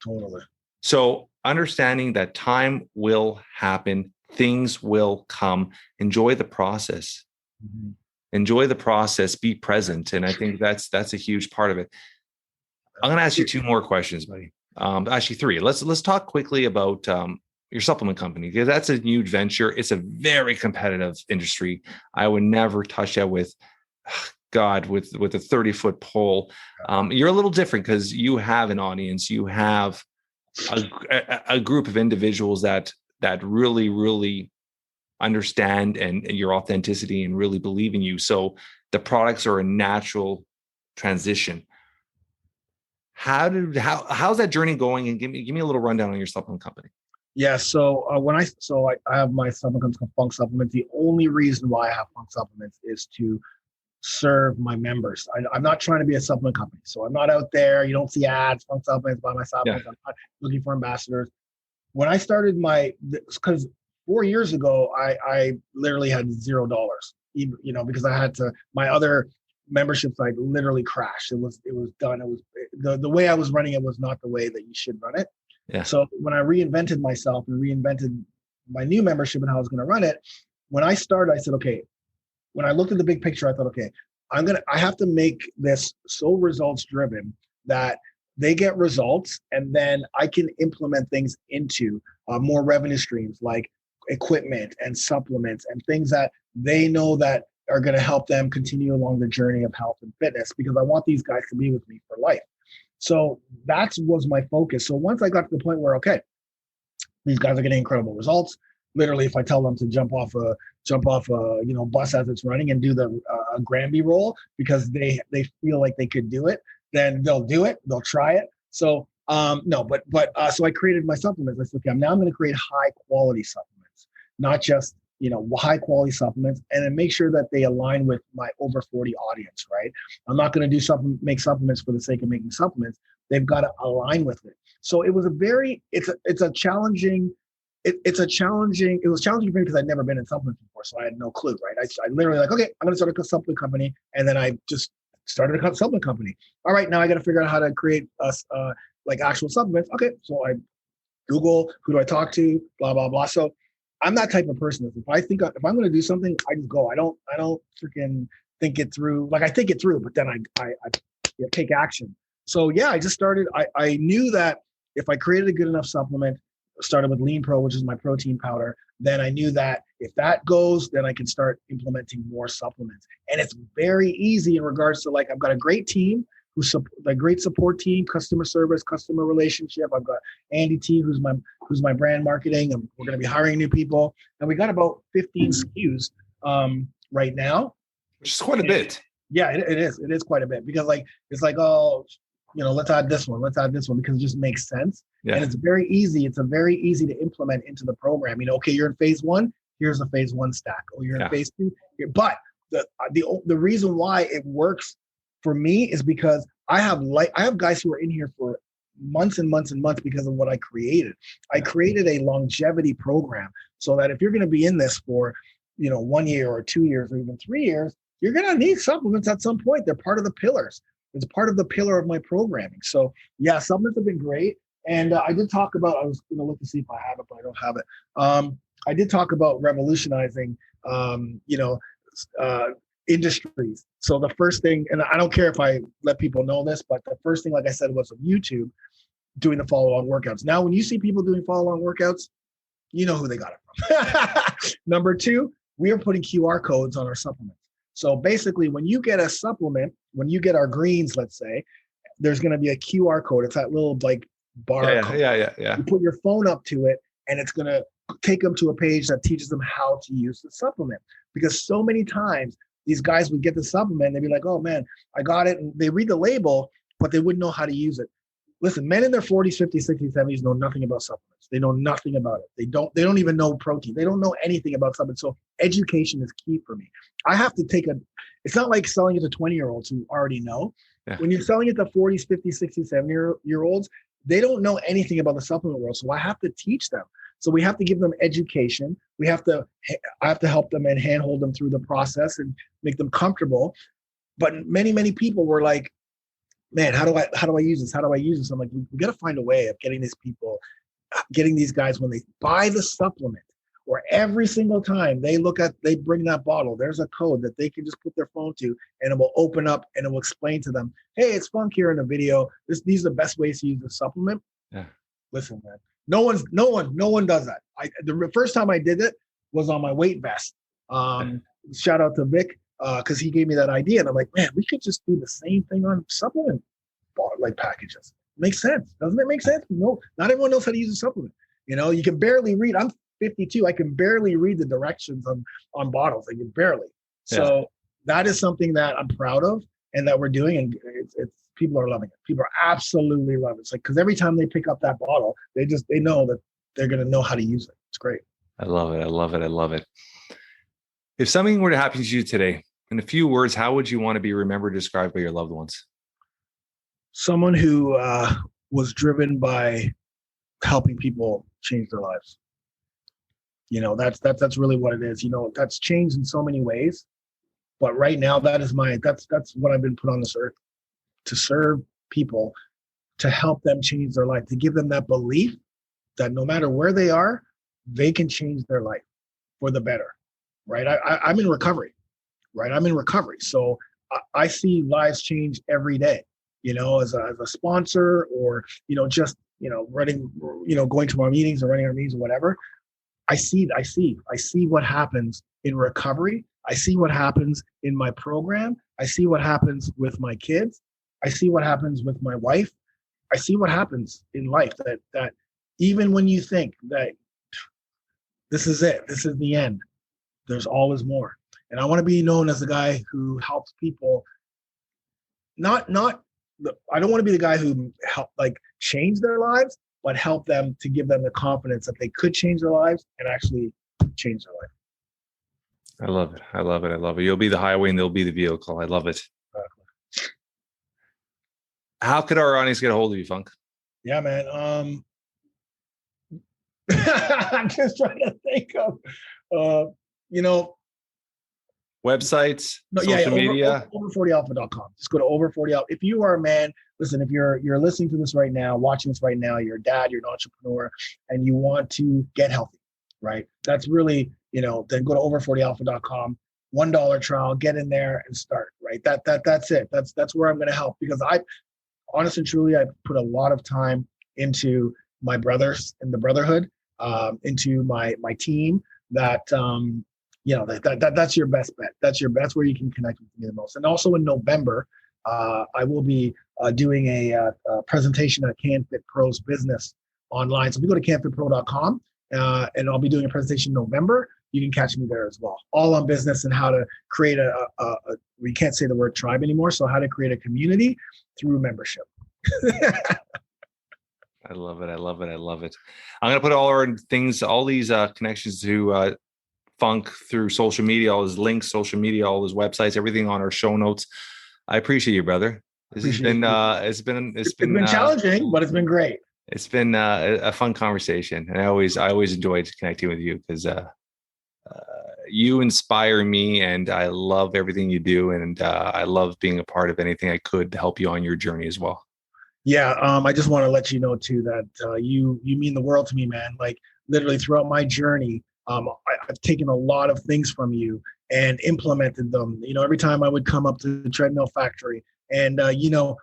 Totally. So understanding that time will happen, things will come. Enjoy the process. Mm-hmm. Enjoy the process. Be present, and I think that's a huge part of it. I'm going to ask you 2 more questions, buddy. Actually 3. Let's talk quickly about your supplement company, because that's a huge venture. It's a very competitive industry. I would never touch that with a 30-foot pole. You're a little different because you have an audience. You have a group of individuals that really, really understand and your authenticity and really believe in you. So the products are a natural transition. How's that journey going? And give me a little rundown on your supplement company. Yeah. So I have my supplements called Funk Supplements. The only reason why I have Funk Supplements is to serve my members. I'm not trying to be a supplement company. So I'm not out there. You don't see ads, Funk Supplements, buy my supplements. Yeah. I'm not looking for ambassadors. When I started because 4 years ago, I literally had $0, because I had to, my other membership site literally crashed. It was done. It was the way I was running it was not the way that you should run it. Yeah. So when I reinvented myself and reinvented my new membership and how I was going to run it, when I started, I said, okay, when I looked at the big picture, I thought, okay, I have to make this so results driven that they get results, and then I can implement things into more revenue streams like equipment and supplements and things that they know that are going to help them continue along the journey of health and fitness, because I want these guys to be with me for life. So that was my focus. So once I got to the point where, okay, These guys are getting incredible results. Literally, if I tell them to jump off a bus as it's running and do the Granby roll because they feel like they could do it, then they'll do it. They'll try it. So so I created my supplements. I said, okay, now I'm going to create high quality supplements, not just high quality supplements, and then make sure that they align with my over 40 audience. Right? I'm not going to do make supplements for the sake of making supplements. They've got to align with it. So it was challenging for me because I'd never been in supplements before, so I had no clue, right? I literally okay, I'm going to start a supplement company, and then I just started a supplement company. All right, now I got to figure out how to create like actual supplements. Okay, so I Google, who do I talk to, blah blah blah. So I'm that type of person. If I'm going to do something, I just go. I don't freaking think it through. Like I think it through, but then I take action. So yeah, I just started. I knew that if I created a good enough supplement, started with Lean Pro, which is my protein powder, then I knew that if that goes, then I can start implementing more supplements. And it's very easy in regards to I've got a great team a great support team, customer service, customer relationship. I've got Andy T, who's my brand marketing, and we're going to be hiring new people. And we got about 15 SKUs right now, which is quite a bit. Yeah, it is. It is quite a bit because let's add this one. Let's add this one because it just makes sense. Yeah. And it's very easy. It's very easy to implement into the program. Okay, you're in phase 1. Here's a phase 1 stack. Oh, you're in phase 2. But the reason why it works for me is because I have guys who are in here for months and months and months because of what I created. I created a longevity program so that if you're going to be in this for 1 year or 2 years or even 3 years, you're going to need supplements at some point. They're part of the pillars. It's part of the pillar of my programming. So yeah, supplements have been great. And I did talk about, I was going to look to see if I have it, but I don't have it. I did talk about revolutionizing, industries. So the first thing, and I don't care if I let people know this, but the first thing, like I said, was on YouTube, doing the follow-on workouts. Now, when you see people doing follow-on workouts, you know who they got it from. Number 2, we are putting QR codes on our supplements. So basically, when you get a supplement, when you get our greens, let's say, there's going to be a QR code. It's that little bar code. Yeah. You put your phone up to it, and it's going to take them to a page that teaches them how to use the supplement. Because so many times, these guys would get the supplement, and they'd be like, oh man, I got it. And they read the label, but they wouldn't know how to use it. Listen, men in their 40s, 50s, 60s, 70s know nothing about supplements. They know nothing about it. They don't even know protein. They don't know anything about supplements. So education is key for me. I have to it's not like selling it to 20-year-olds who already know. Yeah. When you're selling it to 40s, 50s, 60s, 70-year-olds, they don't know anything about the supplement world. So I have to teach them. So we have to give them education. I have to help them and handhold them through the process and make them comfortable. But many, many people were like, man, how do I use this? How do I use this? I'm like, we got to find a way of getting these guys when they buy the supplement, or every single time they bring that bottle, there's a code that they can just put their phone to, and it will open up and it will explain to them, hey, it's Funk here in the video. These are the best ways to use the supplement. Yeah. Listen, man, no one does that. The first time I did it was on my weight vest. Shout out to Vic, because he gave me that idea, and I'm like, man, we could just do the same thing on supplement packages. Makes sense, doesn't it? Make sense? No, not everyone knows how to use a supplement. You can barely read. I'm 52. I can barely read the directions on bottles. I can barely. So that is something that I'm proud of and that we're doing, and it's people are loving it. People are absolutely loving it. It's because every time they pick up that bottle, they know that they're going to know how to use it. It's great. I love it. If something were to happen to you today, in a few words, how would you want to be remembered, described by your loved ones? Someone who was driven by helping people change their lives. That's really what it is. That's changed in so many ways, but right now that's what I've been put on this earth, to serve people, to help them change their life, to give them that belief that no matter where they are, they can change their life for the better. Right. I'm in recovery. Right. I'm in recovery. So I see lives change every day, as a sponsor, or, running, going to our meetings or running our meetings or whatever. I see what happens in recovery. I see what happens in my program. I see what happens with my kids. I see what happens with my wife. I see what happens in life, that even when you think that this is it, this is the end, there's always more. And I want to be known as the guy who helps people. I don't want to be the guy who help like change their lives, but help them to give them the confidence that they could change their lives and actually change their life. I love it. I love it. I love it. You'll be the highway and they'll be the vehicle. I love it. Exactly. How could our audience get a hold of you, Funk? Yeah, man. I'm just trying to think of, websites, social media. Over40alpha.com. Just go to over40alpha. If you are a man, listen, if you're listening to this right now, watching this right now, you're a dad, you're an entrepreneur, and you want to get healthy, right? That's really, then go to over40alpha.com. $1 trial, get in there and start, right? That's it. That's where I'm going to help, because I honestly and truly, I put a lot of time into my brothers and the brotherhood, into my team that's your best bet. That's where you can connect with me the most. And also in November, I will be doing a presentation at CanFit Pro's business online. So if you go to canfitpro.com, and I'll be doing a presentation in November, you can catch me there as well. All on business and how to create we can't say the word tribe anymore. So how to create a community through membership. I love it. I love it. I love it. I'm going to put all our things, all these connections to Funk through social media, all his links, social media, all his websites, everything on our show notes. I appreciate you, brother. It's been challenging, but it's been great. It's been a fun conversation, and I always enjoyed connecting with you because you inspire me, and I love everything you do, and I love being a part of anything I could to help you on your journey as well. Yeah, I just want to let you know too that you mean the world to me, man. Like literally throughout my journey, I've taken a lot of things from you and implemented them. Every time I would come up to the treadmill factory, and the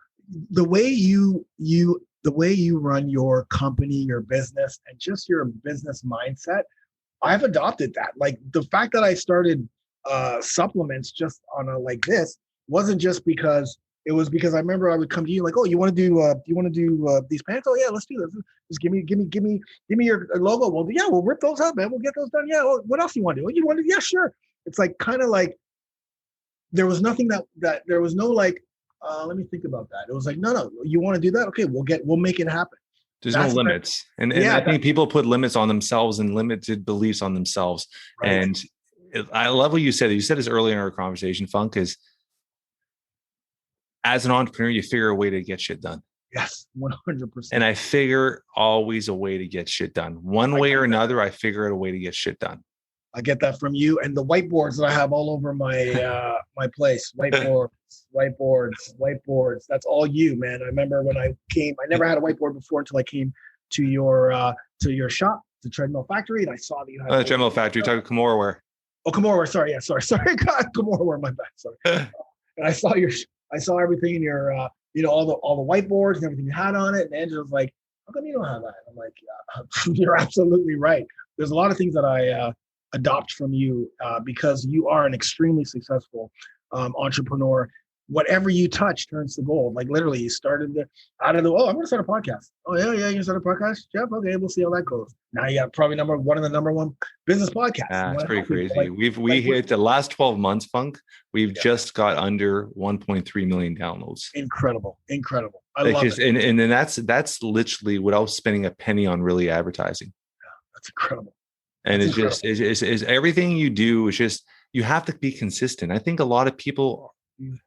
way you run your company, your business, and just your business mindset, I've adopted that. Like the fact that I started supplements just on a like this wasn't just because. It was because I remember I would come to you like, oh, you want to do these pants? Oh yeah, let's do this. Just give me your logo. Well, yeah, we'll rip those up, man. We'll get those done. Yeah. Well, what else do you want to do? Oh, you want to? Yeah, sure. It's like kind of like there was nothing that there was no like. Let me think about that. It was like, no, you want to do that? Okay, we'll make it happen. There's no limits, and I think people put limits on themselves and limited beliefs on themselves. Right. And I love what you said. You said this earlier in our conversation, Funk, is. As an entrepreneur, you figure a way to get shit done. Yes, 100%. And I figure always a way to get shit done. One way or another, I figure out a way to get shit done. I get that from you. And the whiteboards that I have all over my my place, whiteboards. That's all you, man. I remember when I came, I never had a whiteboard before until I came to your shop, the Treadmill Factory, and I saw that you had the Treadmill Factory. You're talking Kimura Wear. Oh, Kimura Wear. Sorry. God, Kimura Wear, my bad. Sorry. And I saw everything in your, all the whiteboards and everything you had on it. And Angela was like, how come you don't have that? I'm like, yeah, you're absolutely right. There's a lot of things that I adopt from you because you are an extremely successful entrepreneur. Whatever you touch turns to gold. Like literally you started I'm going to start a podcast. Oh yeah. You're going to start a podcast, Jeff? Okay. We'll see how that goes. Now you have probably one of the number one business podcasts. That's pretty crazy. Like, we hit the last 12 months, Funk. We've just got under 1.3 million downloads. Incredible. I love it. And then that's literally without spending a penny on really advertising. Yeah, that's incredible. And it's everything you do is just, you have to be consistent. I think a lot of people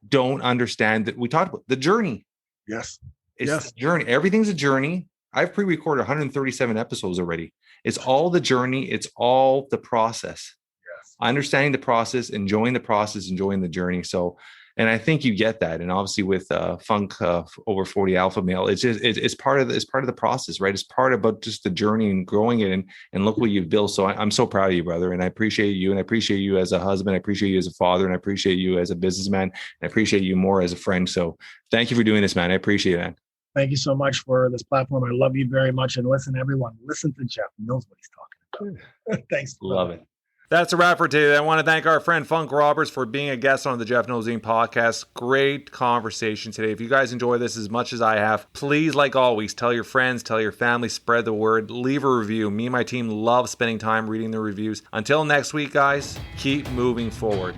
don't understand that we talked about the journey. Yes. It's the journey. Everything's a journey. I've pre-recorded 137 episodes already. It's all the journey. It's all the process. Yes. Understanding the process, enjoying the journey. So, and I think you get that. And obviously with Funk over 40 Alpha Male, it's part of the process, right? It's part about just the journey and growing it and look what you've built. So I'm so proud of you, brother. And I appreciate you. And I appreciate you as a husband. I appreciate you as a father. And I appreciate you as a businessman. And I appreciate you more as a friend. So thank you for doing this, man. I appreciate it, man. Thank you so much for this platform. I love you very much. And listen, everyone, listen to Jeff. He knows what he's talking about. Thanks. Love it. That's a wrap for today. I want to thank our friend Funk Roberts for being a guest on the Jeff Knows Inc. podcast. Great conversation today. If you guys enjoy this as much as I have, please, like always, tell your friends, tell your family, spread the word, leave a review. Me and my team love spending time reading the reviews. Until next week, guys, keep moving forward.